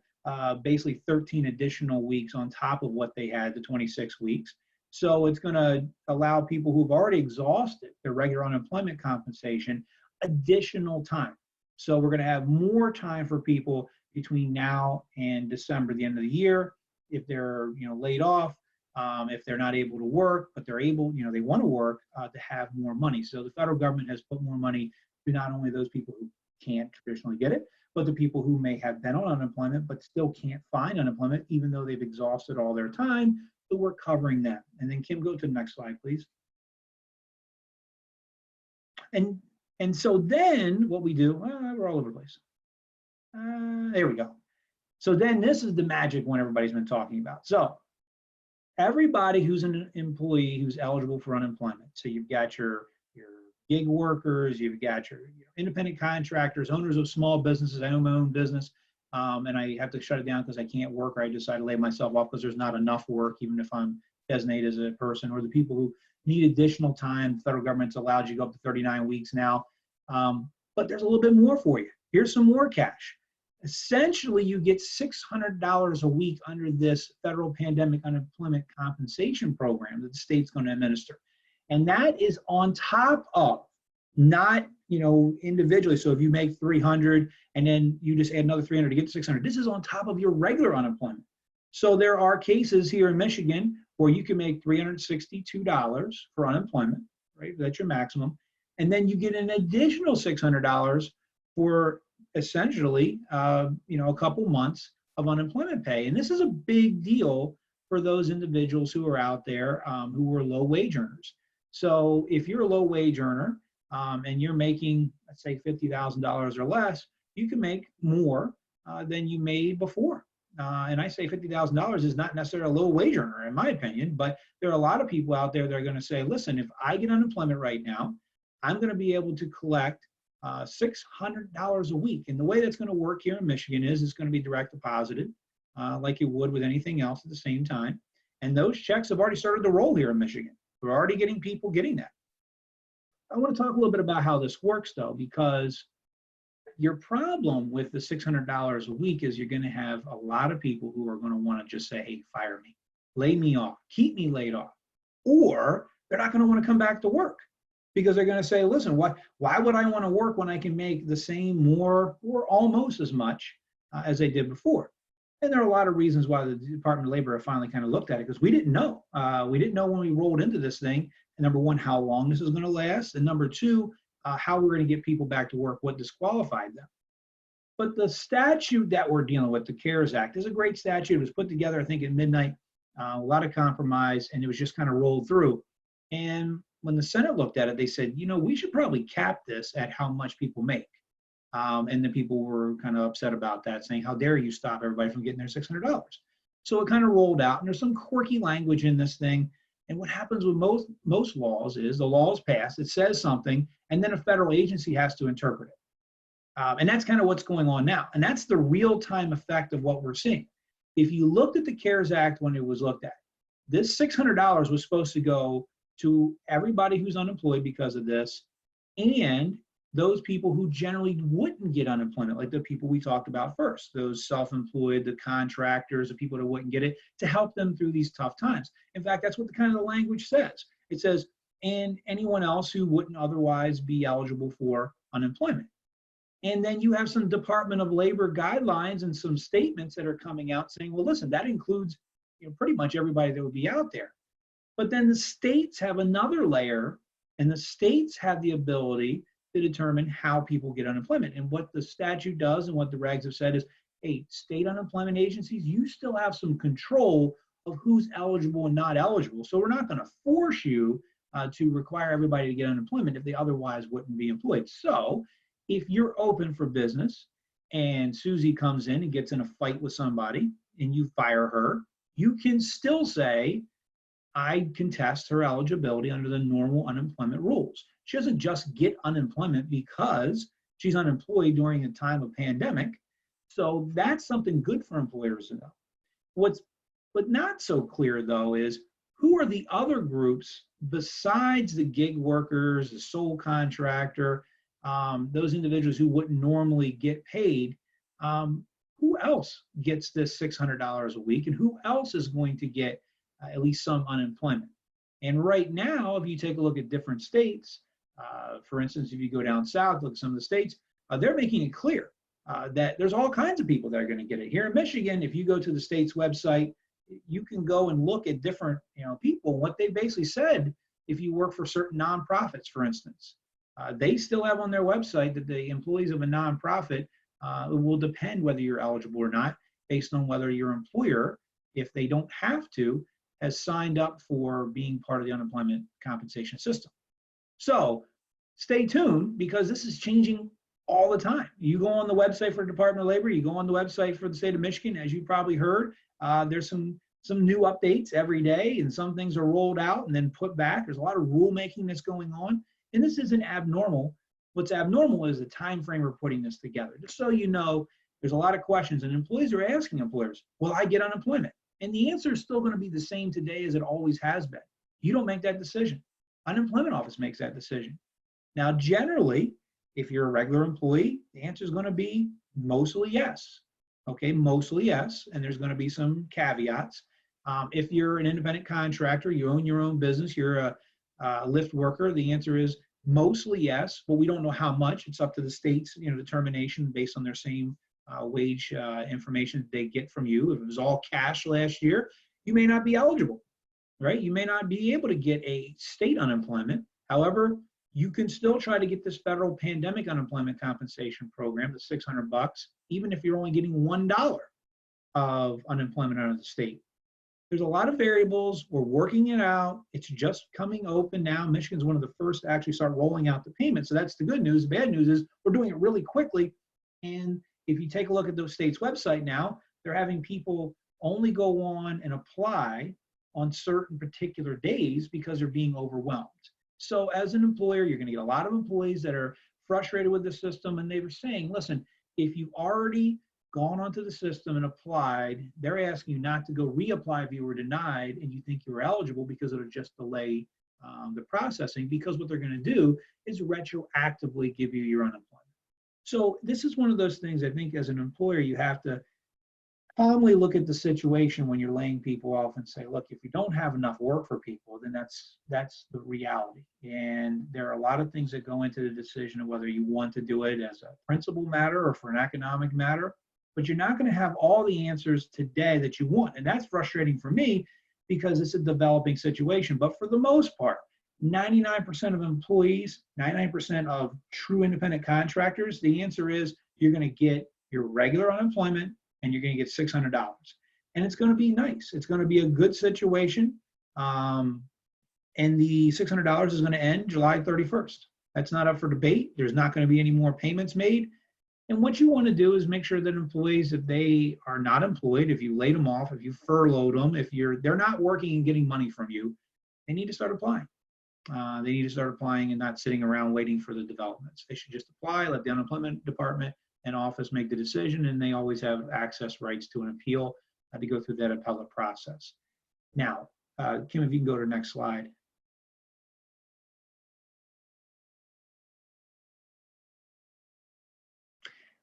basically 13 additional weeks on top of what they had, the 26 weeks. So it's going to allow people who've already exhausted their regular unemployment compensation additional time. So we're going to have more time for people between now and December, the end of the year, if they're laid off, if they're not able to work, but they're able, they want to work, to have more money. So the federal government has put more money to not only those people who can't traditionally get it, but the people who may have been on unemployment but still can't find unemployment, even though they've exhausted all their time. So we're covering them. And then Kim, go to the next slide, please. And so then what we do, we're all over the place. There we go. So then this is the magic one everybody's been talking about. So everybody who's an employee who's eligible for unemployment. So you've got your gig workers, you've got your independent contractors, owners of small businesses. I own my own business, and I have to shut it down because I can't work, or I decide to lay myself off because there's not enough work, even if I'm designated as a person, or the people who need additional time. The federal government's allowed you to go up to 39 weeks now, but there's a little bit more for you. Here's some more cash. Essentially, you get $600 a week under this federal pandemic unemployment compensation program that the state's going to administer. And that is on top of, not individually. So if you make 300 and then you just add another 300 to get to 600, this is on top of your regular unemployment. So there are cases here in Michigan where you can make $362 for unemployment, right? That's your maximum. And then you get an additional $600 for essentially, a couple months of unemployment pay. And this is a big deal for those individuals who are out there who are low wage earners. So if you're a low wage earner and you're making let's say $50,000 or less, you can make more than you made before. And I say $50,000 is not necessarily a low wage earner, in my opinion, but there are a lot of people out there that are going to say, listen, if I get unemployment right now, I'm going to be able to collect $600 a week. And the way that's going to work here in Michigan is it's going to be direct deposited like you would with anything else at the same time. And those checks have already started to roll here in Michigan. We're already getting people getting that. I want to talk a little bit about how this works, though, because your problem with the $600 a week is you're going to have a lot of people who are going to want to just say, hey, fire me, lay me off, keep me laid off. Or they're not going to want to come back to work because they're going to say, listen, why would I want to work when I can make the same, more, or almost as much as I did before? And there are a lot of reasons why the Department of Labor have finally kind of looked at it, because we didn't know. We didn't know when we rolled into this thing, number one, how long this is going to last, and number two, how we're going to get people back to work, what disqualified them. But the statute that we're dealing with, the CARES Act, is a great statute. It was put together, I think, at midnight, a lot of compromise, and it was just kind of rolled through. And when the Senate looked at it, they said, you know, we should probably cap this at how much people make. And the people were kind of upset about that, saying, how dare you stop everybody from getting their $600? So it kind of rolled out, and there's some quirky language in this thing. And what happens with most laws is the law is passed, it says something, and then a federal agency has to interpret it. And that's kind of what's going on now. And that's the real-time effect of what we're seeing. If you looked at the CARES Act when it was looked at, this $600 was supposed to go to everybody who's unemployed because of this, and those people who generally wouldn't get unemployment, like the people we talked about first, those self-employed, the contractors, the people that wouldn't get it, to help them through these tough times. In fact, that's what the kind of the language says. It says, and anyone else who wouldn't otherwise be eligible for unemployment. And then you have some Department of Labor guidelines and some statements that are coming out saying, well, listen, that includes, you know, pretty much everybody that would be out there. But then the states have another layer, and the states have the ability to determine how people get unemployment. And what the statute does and what the regs have said is, hey, state unemployment agencies, you still have some control of who's eligible and not eligible. So we're not going to force you to require everybody to get unemployment if they otherwise wouldn't be employed. So if you're open for business and Susie comes in and gets in a fight with somebody and you fire her, you can still say, I contest her eligibility under the normal unemployment rules. She doesn't just get unemployment because she's unemployed during a time of pandemic. So that's something good for employers to know. What's not so clear, though, is who are the other groups besides the gig workers, the sole contractor, those individuals who wouldn't normally get paid. Who else gets this $600 a week, and who else is going to get at least some unemployment? And right now, if you take a look at different states, for instance, if you go down south, look at some of the states, they're making it clear that there's all kinds of people that are going to get it. Here in Michigan, if you go to the state's website, you can go and look at different people. What they basically said, if you work for certain nonprofits, for instance, they still have on their website that the employees of a nonprofit will depend whether you're eligible or not, based on whether your employer, if they don't have to, has signed up for being part of the unemployment compensation system. So stay tuned, because this is changing all the time. You go on the website for the Department of Labor, you go on the website for the state of Michigan, as you probably heard, there's some new updates every day, and some things are rolled out and then put back. There's a lot of rulemaking that's going on, and this isn't abnormal. What's abnormal is the time frame we're putting this together. Just so you know, there's a lot of questions, and employees are asking employers, will I get unemployment? And the answer is still going to be the same today as it always has been. You don't make that decision. Unemployment office makes that decision. Now, generally, if you're a regular employee, the answer is going to be mostly yes. Okay, mostly yes, and there's going to be some caveats. If you're an independent contractor, you own your own business, you're a Lyft worker, the answer is mostly yes, but we don't know how much. It's up to the state's determination based on their same wage information they get from you. If it was all cash last year, you may not be eligible, right? You may not be able to get a state unemployment. However, you can still try to get this federal pandemic unemployment compensation program, the $600, even if you're only getting $1 of unemployment out of the state. There's a lot of variables. We're working it out. It's just coming open now. Michigan's one of the first to actually start rolling out the payment. So that's the good news. The bad news is we're doing it really quickly. And if you take a look at the state's website now, they're having people only go on and apply on certain particular days because they're being overwhelmed. So as an employer, you're going to get a lot of employees that are frustrated with the system, and they were saying, listen, if you've already gone onto the system and applied, they're asking you not to go reapply if you were denied and you think you were eligible, because it'll just delay the processing, because what they're going to do is retroactively give you your unemployment. So this is one of those things I think as an employer you have to calmly look at the situation when you're laying people off and say, look, if you don't have enough work for people, then that's the reality. And there are a lot of things that go into the decision of whether you want to do it as a principal matter or for an economic matter, but you're not going to have all the answers today that you want. And that's frustrating for me because it's a developing situation. But for the most part, 99% of employees, 99% of true independent contractors, the answer is you're going to get your regular unemployment and you're going to get $600. And it's going to be nice. It's going to be a good situation. And the $600 is going to end July 31st. That's not up for debate. There's not going to be any more payments made. And what you want to do is make sure that employees, if they are not employed, if you laid them off, if you furloughed them, if they're not working and getting money from you, they need to start applying. They need to start applying and not sitting around waiting for the developments. They should just apply, let the unemployment department and office make the decision, and they always have access rights to an appeal to go through that appellate process. Now, Kim, if you can go to the next slide.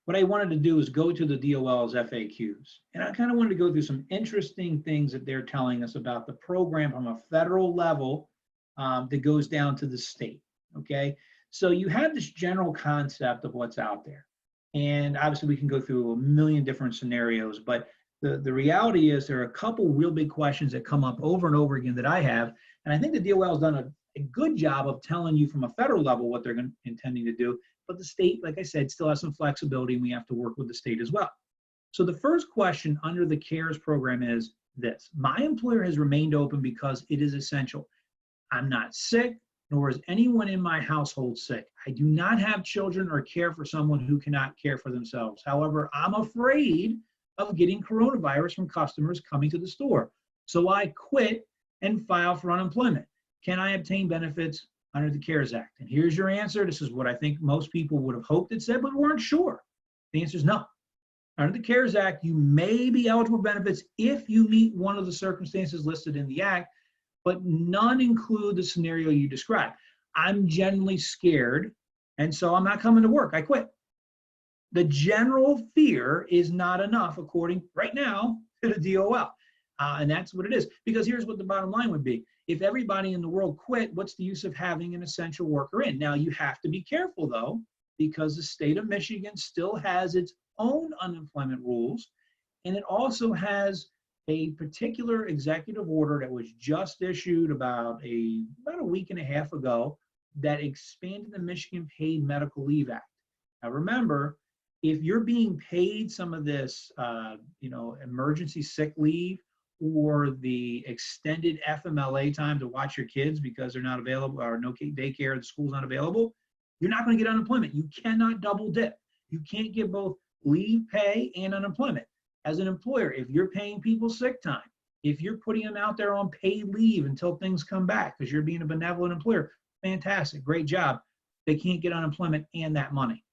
What I wanted to do is go to the DOL's FAQs. And I kind of wanted to go through some interesting things that they're telling us about the program from a federal level that goes down to the state, okay? So you have this general concept of what's out there. And obviously we can go through a million different scenarios, but the reality is there are a couple real big questions that come up over and over again that I have. And I think the DOL has done a good job of telling you from a federal level what they're intending to do. But the state, like I said, still has some flexibility, and we have to work with the state as well. So the first question under the CARES program is this: my employer has remained open because it is essential. I'm not sick, nor is anyone in my household sick. I do not have children or care for someone who cannot care for themselves. However, I'm afraid of getting coronavirus from customers coming to the store. So I quit and file for unemployment. Can I obtain benefits under the CARES Act? And here's your answer. This is what I think most people would have hoped it said, but weren't sure. The answer is no. Under the CARES Act, you may be eligible for benefits if you meet one of the circumstances listed in the Act, but none include the scenario you described. I'm generally scared, and so I'm not coming to work. I quit. The general fear is not enough, according right now to the DOL. And that's what it is. Because here's what the bottom line would be. If everybody in the world quit, what's the use of having an essential worker in? Now, you have to be careful, though, because the state of Michigan still has its own unemployment rules, and it also has a particular executive order that was just issued about a week and a half ago that expanded the Michigan Paid Medical Leave Act. Now, remember, if you're being paid some of this, emergency sick leave or the extended FMLA time to watch your kids because they're not available, or no daycare, the school's not available, you're not going to get unemployment. You cannot double dip. You can't get both leave pay and unemployment. As an employer, if you're paying people sick time, if you're putting them out there on paid leave until things come back because you're being a benevolent employer, fantastic, great job. They can't get unemployment and that money.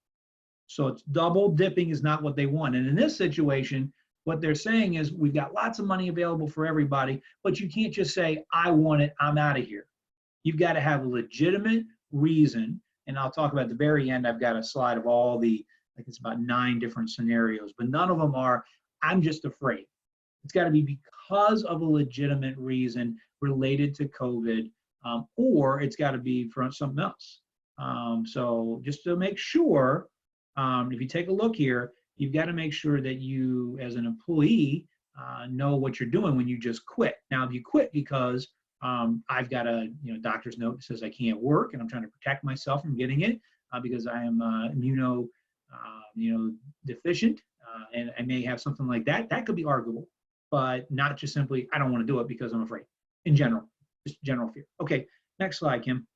So it's double dipping is not what they want. And in this situation, what they're saying is we've got lots of money available for everybody, but you can't just say, I want it, I'm out of here. You've got to have a legitimate reason. And I'll talk about at the very end, I've got a slide of all the, like it's about 9 different scenarios, but none of them are, I'm just afraid. It's got to be because of a legitimate reason related to COVID, or it's got to be for something else. So just to make sure, if you take a look here, you've got to make sure that you, as an employee, know what you're doing when you just quit. Now, if you quit because I've got a doctor's note that says I can't work and I'm trying to protect myself from getting it because I am deficient and I may have something like that, that could be arguable. but not just simply, I don't want to do it because I'm afraid. In general, just general fear. Okay, next slide, Kim.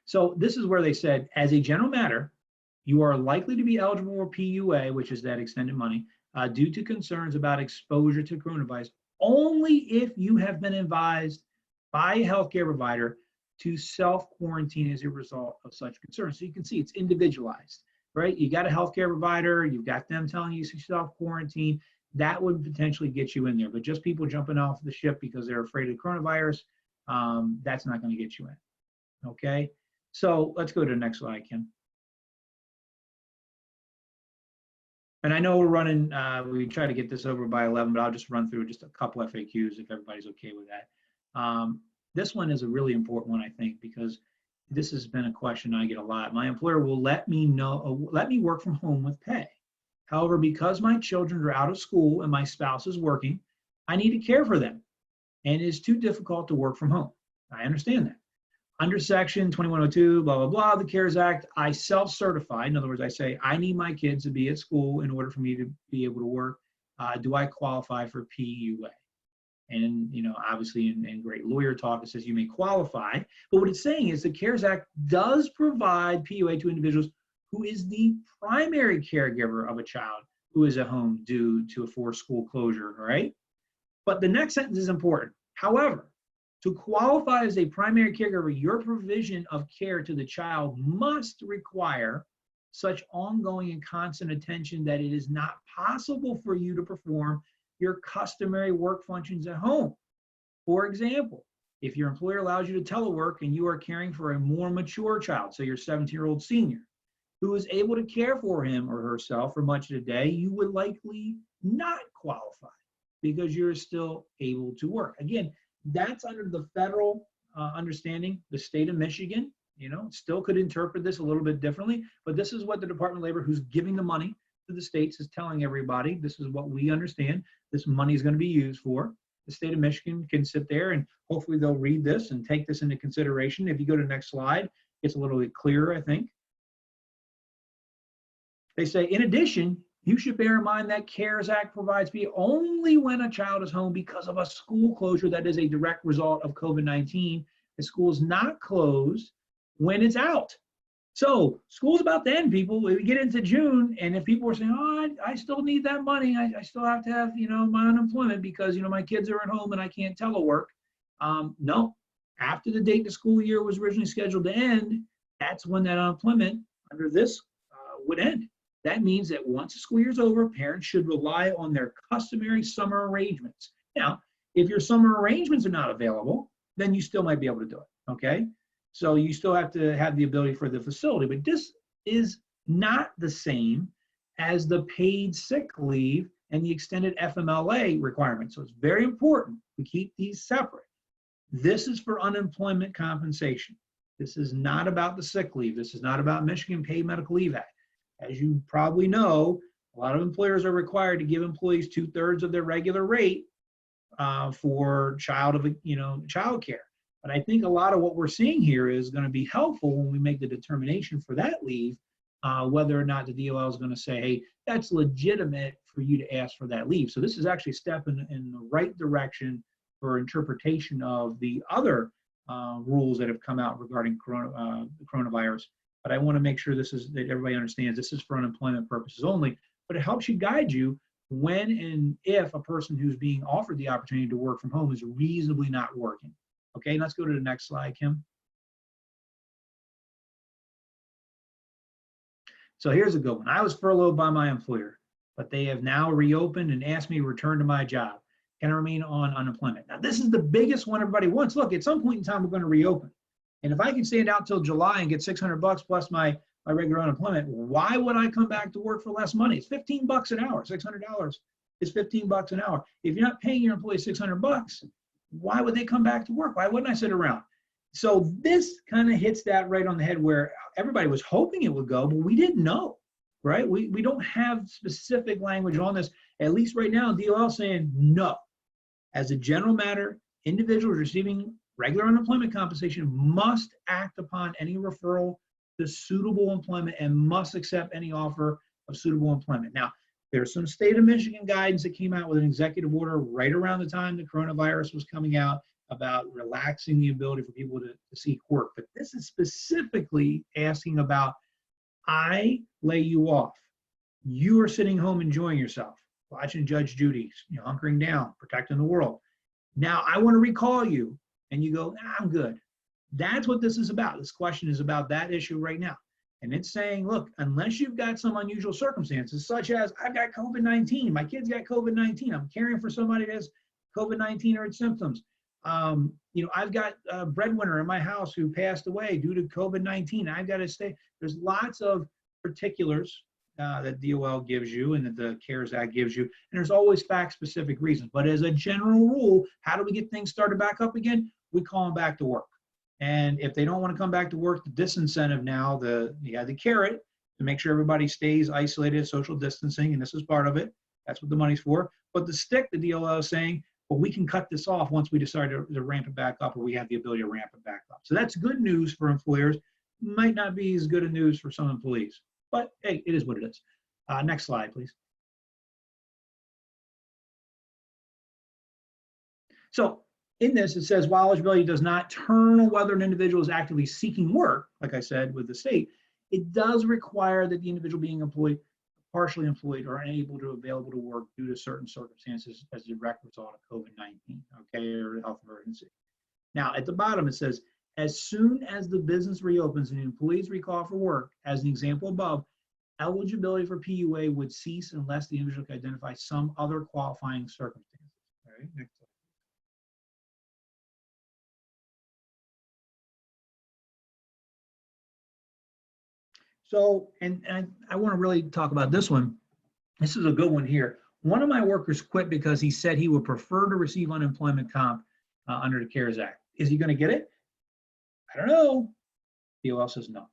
So this is where they said, as a general matter, you are likely to be eligible for PUA, which is that extended money, due to concerns about exposure to coronavirus, only if you have been advised by a healthcare provider to self-quarantine as a result of such concerns. So you can see it's individualized, right? You got a healthcare provider, you've got them telling you to self-quarantine, that would potentially get you in there. But just people jumping off the ship because they're afraid of coronavirus, that's not going to get you in, okay? So let's go to the next slide, Kim. And I know we're running, we try to get this over by 11, but I'll just run through just a couple FAQs if everybody's okay with that. This one is a really important one, I think, because this has been a question I get a lot. My employer will let me work from home with pay. However, because my children are out of school and my spouse is working, I need to care for them, and it is too difficult to work from home. I understand that. Under section 2102, blah, blah, blah, the CARES Act, I self-certify. In other words, I say, I need my kids to be at school in order for me to be able to work. Do I qualify for PUA? And, you know, obviously in great lawyer talk, it says you may qualify. But what it's saying is the CARES Act does provide PUA to individuals who is the primary caregiver of a child who is at home due to a forced school closure, all right? But the next sentence is important. However, to qualify as a primary caregiver, your provision of care to the child must require such ongoing and constant attention that it is not possible for you to perform your customary work functions at home. For example, if your employer allows you to telework and you are caring for a more mature child, say your 17-year-old senior, who is able to care for him or herself for much of the day, you would likely not qualify because you're still able to work. Again, that's under the federal understanding. The state of Michigan, you know, still could interpret this a little bit differently, but this is what the Department of Labor, who's giving the money to the states, is telling everybody. This is what we understand this money is going to be used for. The state of Michigan can sit there and hopefully they'll read this and take this into consideration. If you go to the next slide, it's a little bit clearer, I think. They say, in addition, you should bear in mind that CARES Act provides PUA only when a child is home because of a school closure that is a direct result of COVID-19. The school is not closed when it's out. So school's about to end, people. We get into June, and if people are saying, oh, I still need that money, I still have to have, you know, my unemployment because, you know, my kids are at home and I can't telework. No, after the date the school year was originally scheduled to end, that's when that unemployment under this would end. That means that once the school year is over, parents should rely on their customary summer arrangements. Now, if your summer arrangements are not available, then you still might be able to do it, okay? So you still have to have the ability for the facility, but this is not the same as the paid sick leave and the extended FMLA requirement. So it's very important we keep these separate. This is for unemployment compensation. This is not about the sick leave. This is not about Michigan Paid Medical Leave Act. As you probably know, a lot of employers are required to give employees 2/3 of their regular rate for child care. But I think a lot of what we're seeing here is going to be helpful when we make the determination for that leave, whether or not the DOL is going to say, hey, that's legitimate for you to ask for that leave. So this is actually a step in the right direction for interpretation of the other rules that have come out regarding coronavirus. But I want to make sure that everybody understands this is for unemployment purposes only, but it helps you guide you when and if a person who's being offered the opportunity to work from home is reasonably not working. Okay, let's go to the next slide, Kim. So here's a good one. I was furloughed by my employer, but they have now reopened and asked me to return to my job. Can I remain on unemployment? Now, this is the biggest one everybody wants. Look, at some point in time, we're going to reopen. And if I can stand out till July and get $600 plus my regular unemployment, why would I come back to work for less money? It's $15 an hour. $600 is $15 an hour. If you're not paying your employees $600, why would they come back to work? Why wouldn't I sit around? So this kind of hits that right on the head where everybody was hoping it would go, but we didn't know, right? We don't have specific language on this. At least right now, DOL saying no. As a general matter, individuals receiving regular unemployment compensation must act upon any referral to suitable employment and must accept any offer of suitable employment. Now, there's some state of Michigan guidance that came out with an executive order right around the time the coronavirus was coming out about relaxing the ability for people to seek work. But this is specifically asking about, I lay you off. You are sitting home enjoying yourself, watching Judge Judy, hunkering down, protecting the world. Now I want to recall you, and you go, I'm good. That's what this is about. This question is about that issue right now. And it's saying, look, unless you've got some unusual circumstances, such as I've got COVID-19, my kid's got COVID-19, I'm caring for somebody that has COVID-19 or its symptoms. I've got a breadwinner in my house who passed away due to COVID-19. I've got to stay. There's lots of particulars that DOL gives you and that the CARES Act gives you. And there's always fact-specific reasons. But as a general rule, how do we get things started back up again? We call them back to work. And if they don't want to come back to work, the disincentive now, you have the carrot to make sure everybody stays isolated, social distancing, and this is part of it. That's what the money's for. But the stick, the DOL is saying, well, we can cut this off once we decide to ramp it back up, or we have the ability to ramp it back up. So that's good news for employers. Might not be as good a news for some employees, but hey, it is what it is. Next slide, please. So in this, it says, while eligibility does not turn on whether an individual is actively seeking work, like I said with the state, it does require that the individual being employed, partially employed, or unable to available to work due to certain circumstances as a direct result of COVID-19, okay, or health emergency. Now, at the bottom, it says, as soon as the business reopens and the employees recall for work, as an example above, eligibility for PUA would cease unless the individual could identify some other qualifying circumstances. All right, next slide. So, and I want to really talk about this one. This is a good one here. One of my workers quit because he said he would prefer to receive unemployment comp under the CARES Act. Is he going to get it? I don't know. DOL says no.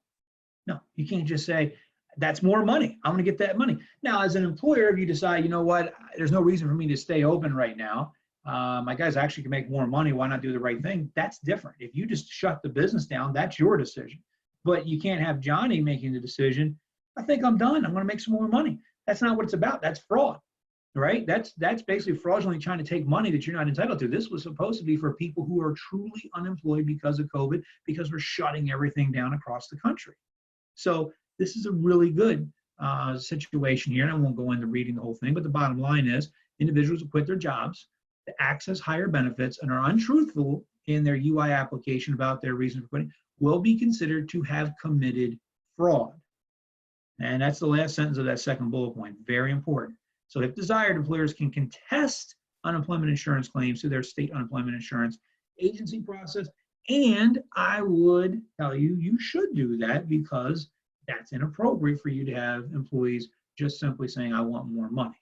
No, you can't just say, that's more money. I'm going to get that money. Now, as an employer, if you decide, you know what, there's no reason for me to stay open right now. My guys actually can make more money. Why not do the right thing? That's different. If you just shut the business down, that's your decision. But you can't have Johnny making the decision, I think I'm done. I'm going to make some more money. That's not what it's about. That's fraud, right? That's basically fraudulently trying to take money that you're not entitled to. This was supposed to be for people who are truly unemployed because of COVID, because we're shutting everything down across the country. So this is a really good situation here. And I won't go into reading the whole thing, but the bottom line is individuals who quit their jobs to access higher benefits and are untruthful in their UI application about their reason for quitting will be considered to have committed fraud. And that's the last sentence of that second bullet point, very important. So if desired, employers can contest unemployment insurance claims through their state unemployment insurance agency process. And I would tell you, you should do that because that's inappropriate for you to have employees just simply saying, I want more money.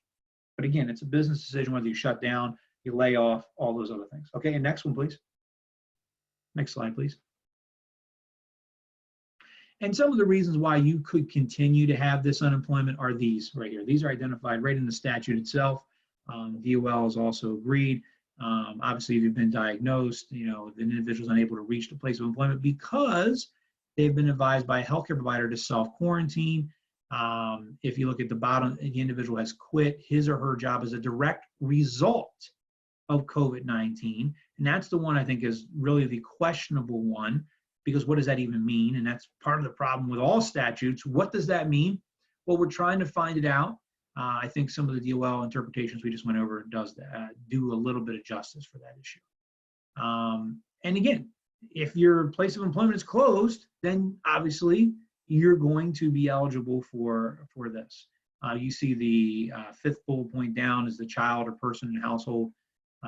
But again, it's a business decision whether you shut down, you lay off, all those other things. Okay, and next one, please. Next slide, please. And some of the reasons why you could continue to have this unemployment are these right here. These are identified right in the statute itself. DOL has also agreed. Obviously, if you've been diagnosed, the individual is unable to reach the place of employment because they've been advised by a healthcare provider to self-quarantine. If you look at the bottom, the individual has quit his or her job as a direct result of COVID-19. And that's the one I think is really the questionable one, because what does that even mean? And that's part of the problem with all statutes. What does that mean? Well, we're trying to find it out. I think some of the DOL interpretations we just went over does that, do a little bit of justice for that issue. And again, if your place of employment is closed, then obviously you're going to be eligible for this. You see the fifth bullet point down is the child or person in the household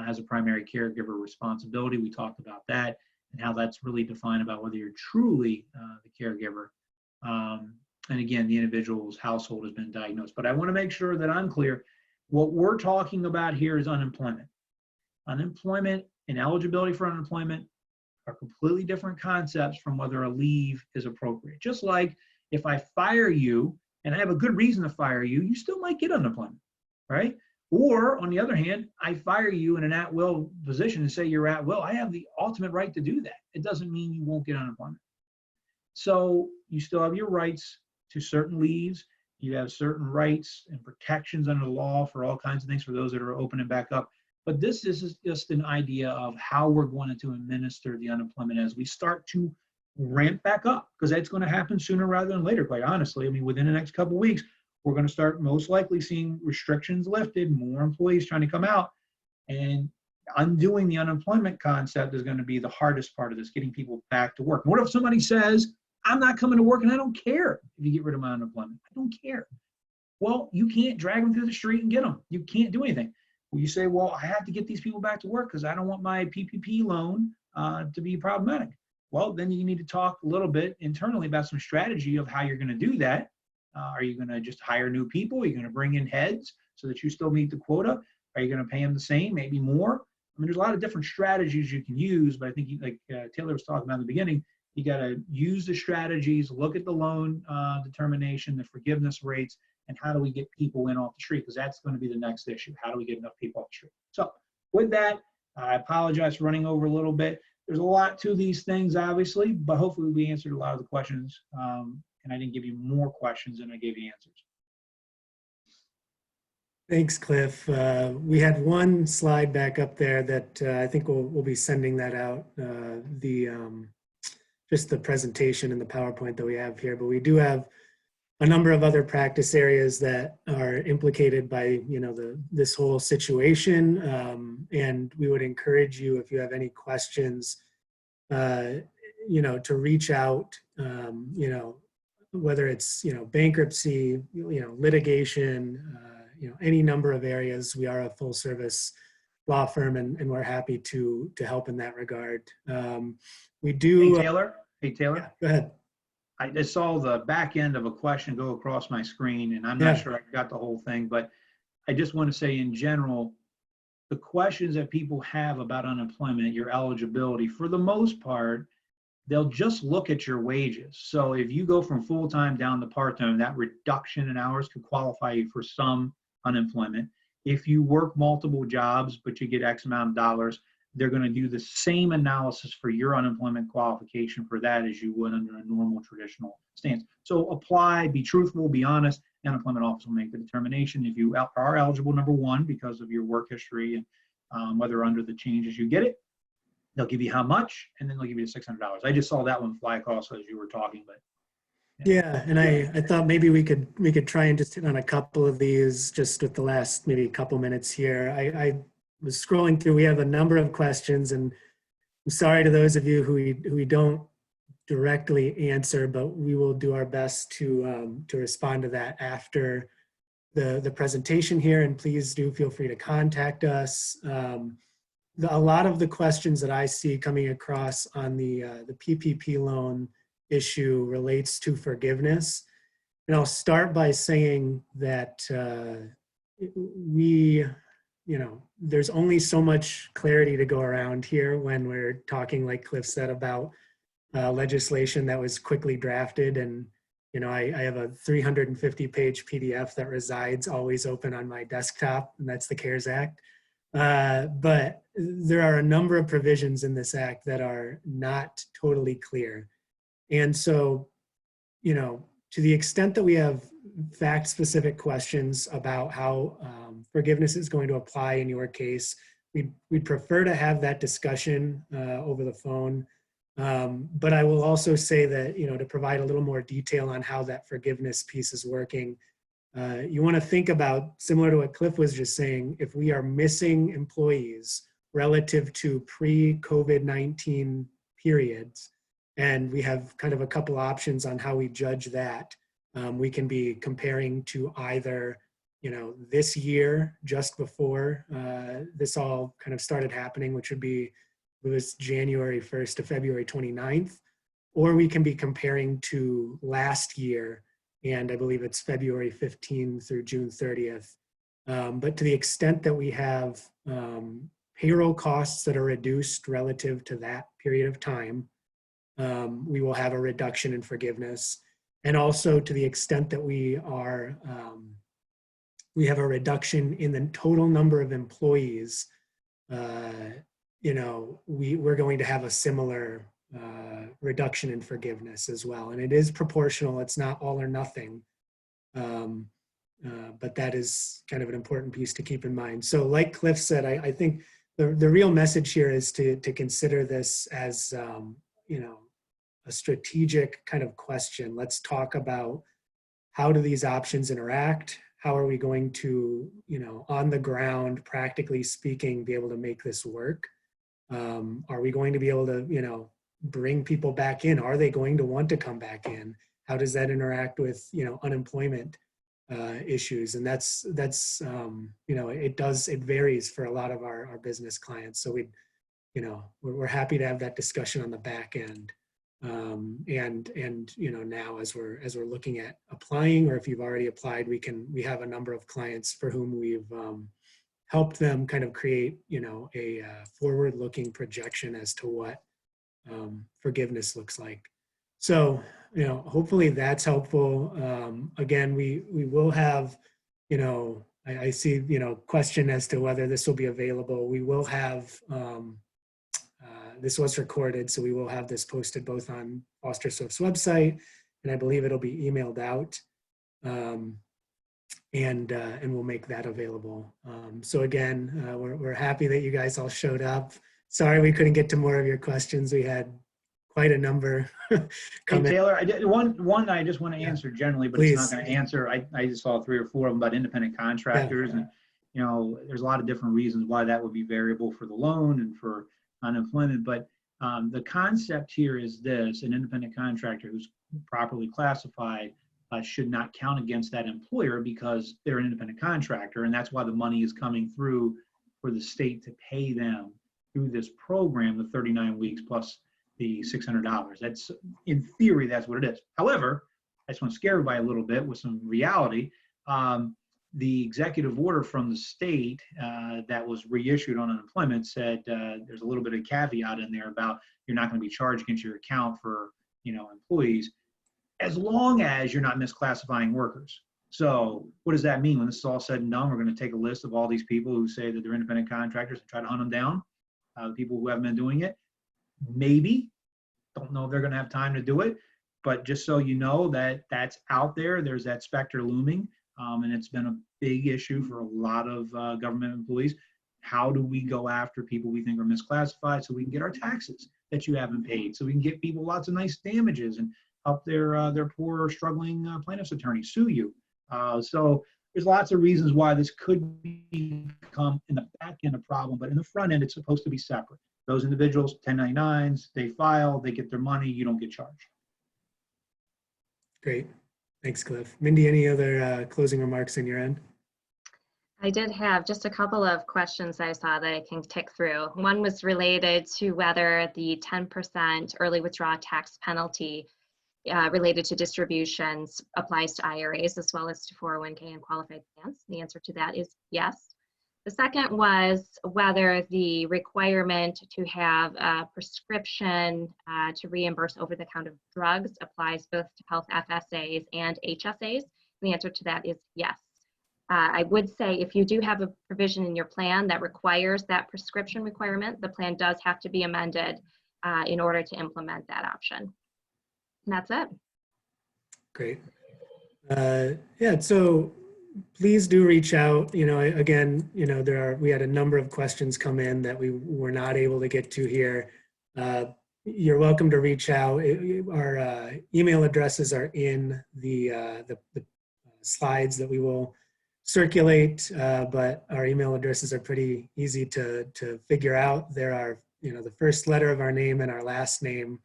has a primary caregiver responsibility. We talked about that and how that's really defined about whether you're truly the caregiver. And again, the individual's household has been diagnosed. But I want to make sure that I'm clear. What we're talking about here is unemployment. Unemployment and eligibility for unemployment are completely different concepts from whether a leave is appropriate. Just like if I fire you and I have a good reason to fire you, you still might get unemployment, right? Or on the other hand, I fire you in an at-will position and say you're at will. I have the ultimate right to do that. It doesn't mean you won't get unemployment. So you still have your rights to certain leaves. You have certain rights and protections under the law for all kinds of things for those that are opening back up. But this is just an idea of how we're going to administer the unemployment as we start to ramp back up, because that's going to happen sooner rather than later, quite honestly. I mean, within the next couple of weeks, we're going to start most likely seeing restrictions lifted, more employees trying to come out, and undoing the unemployment concept is going to be the hardest part of this, getting people back to work. What if somebody says, I'm not coming to work and I don't care if you get rid of my unemployment? I don't care. Well, you can't drag them through the street and get them. You can't do anything. Well, you say, well, I have to get these people back to work because I don't want my PPP loan to be problematic. Well, then you need to talk a little bit internally about some strategy of how you're going to do that. Are you going to just hire new people? Are you going to bring in heads so that you still meet the quota? Are you going to pay them the same, maybe more? I mean, there's a lot of different strategies you can use, but I think like Taylor was talking about in the beginning, you got to use the strategies, look at the loan determination, the forgiveness rates, and how do we get people in off the street? Because that's going to be the next issue. How do we get enough people off the street? So with that, I apologize for running over a little bit. There's a lot to these things, obviously, but hopefully we answered a lot of the questions, and I didn't give you more questions than I gave you answers. Thanks, Cliff. We had one slide back up there that I think we'll be sending that out, just the presentation and the PowerPoint that we have here, but we do have a number of other practice areas that are implicated by, this whole situation. And we would encourage you, if you have any questions, to reach out, whether it's, bankruptcy, litigation, any number of areas. We are a full service law firm, and we're happy to help in that regard. We do. Hey, Taylor. Yeah, go ahead. I just saw the back end of a question go across my screen, and I'm not sure I got the whole thing, but I just want to say in general, the questions that people have about unemployment, your eligibility, for the most part, they'll just look at your wages. So if you go from full-time down to part-time, that reduction in hours could qualify you for some unemployment. If you work multiple jobs, but you get X amount of dollars, they're going to do the same analysis for your unemployment qualification for that as you would under a normal traditional stance. So apply, be truthful, be honest. The unemployment office will make the determination if you are eligible, number one, because of your work history and whether under the changes you get it. They'll give you how much, and then they'll give you the $600. I just saw that one fly across as you were talking, but. Yeah, and I thought maybe we could try and just hit on a couple of these just with the last maybe couple minutes here. I was scrolling through. We have a number of questions, and I'm sorry to those of you who we don't directly answer, but we will do our best to respond to that after the presentation here. And please do feel free to contact us. A lot of the questions that I see coming across on the PPP loan issue relates to forgiveness. And I'll start by saying that there's only so much clarity to go around here when we're talking, like Cliff said, about legislation that was quickly drafted. And, I have a 350-page PDF that resides always open on my desktop, and that's the CARES Act. But there are a number of provisions in this act that are not totally clear. And so, to the extent that we have fact-specific questions about how forgiveness is going to apply in your case, we'd prefer to have that discussion over the phone. But I will also say that, to provide a little more detail on how that forgiveness piece is working, you want to think about, similar to what Cliff was just saying, if we are missing employees relative to pre-COVID-19 periods, and we have kind of a couple options on how we judge that. We can be comparing to either, this year, just before this all kind of started happening, which would be, it was January 1st to February 29th, or we can be comparing to last year, and I believe it's February 15th through June 30th. But to the extent that we have payroll costs that are reduced relative to that period of time, we will have a reduction in forgiveness. And also to the extent that we have a reduction in the total number of employees, we're going to have a similar reduction in forgiveness as well. And it is proportional. It's not all or nothing. But that is kind of an important piece to keep in mind. So like Cliff said, I think the real message here is to consider this as, a strategic kind of question. Let's talk about how do these options interact? How are we going to, on the ground, practically speaking, be able to make this work? Are we going to be able to, bring people back in? Are they going to want to come back in? How does that interact with, unemployment issues? And that's it varies for a lot of our business clients. So we're happy to have that discussion on the back end. Now as we're looking at applying, or if you've already applied, we have a number of clients for whom we've helped them kind of create, a forward-looking projection as to what forgiveness looks like. So, hopefully that's helpful. Again, we will have, I see, question as to whether this will be available. We will have, this was recorded, so we will have this posted both on Foster Swift's website, and I believe it'll be emailed out, and we'll make that available. So again, we're happy that you guys all showed up. Sorry we couldn't get to more of your questions. We had quite a number come Hey, in. Taylor, one I just want to answer generally, but Please. it's not going to answer. I just saw 3 or 4 of them about independent contractors, and there's a lot of different reasons why that would be variable for the loan and for unemployment. But the concept here is this: an independent contractor who's properly classified should not count against that employer because they're an independent contractor, and that's why the money is coming through for the state to pay them through this program, the 39 weeks plus the $600. That's, in theory, that's what it is. However, I just want to scare everybody a little bit with some reality. The executive order from the state that was reissued on unemployment said there's a little bit of caveat in there about you're not going to be charged against your account for employees as long as you're not misclassifying workers. So what does that mean? When this is all said and done, we're going to take a list of all these people who say that they're independent contractors and try to hunt them down, people who haven't been doing it. Maybe, don't know if they're going to have time to do it, but just so you know that that's out there, there's that specter looming, and it's been a big issue for a lot of government employees. How do we go after people we think are misclassified so we can get our taxes that you haven't paid, so we can get people lots of nice damages and help their poor struggling plaintiff's attorney sue you? So there's lots of reasons why this could become in the back end a problem, but in the front end, it's supposed to be separate. Those individuals, 1099s, they file, they get their money, you don't get charged. Great. Thanks, Cliff. Mindi, any other closing remarks on your end? I did have just a couple of questions I saw that I can tick through. One was related to whether the 10% early withdrawal tax penalty related to distributions applies to IRAs as well as to 401k and qualified plans. The answer to that is yes. The second was whether the requirement to have a prescription to reimburse over-the-counter drugs applies both to health FSAs and HSAs. The answer to that is yes. I would say if you do have a provision in your plan that requires that prescription requirement, the plan does have to be amended in order to implement that option. And that's it. Great. Yeah, so please do reach out. Again, we had a number of questions come in that we were not able to get to here. You're welcome to reach out. Our email addresses are in the slides that we will circulate, but our email addresses are pretty easy to figure out. There are, the first letter of our name and our last name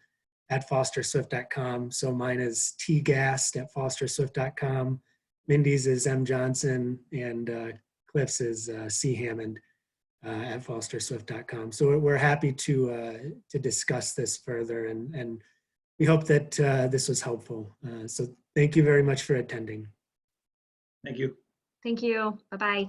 at fosterswift.com. So mine is tgast at fosterswift.com. Mindy's is M. Johnson, and Cliff's is C. Hammond at fosterswift.com. So we're happy to discuss this further, and we hope that this was helpful. So thank you very much for attending. Thank you. Thank you. Bye-bye.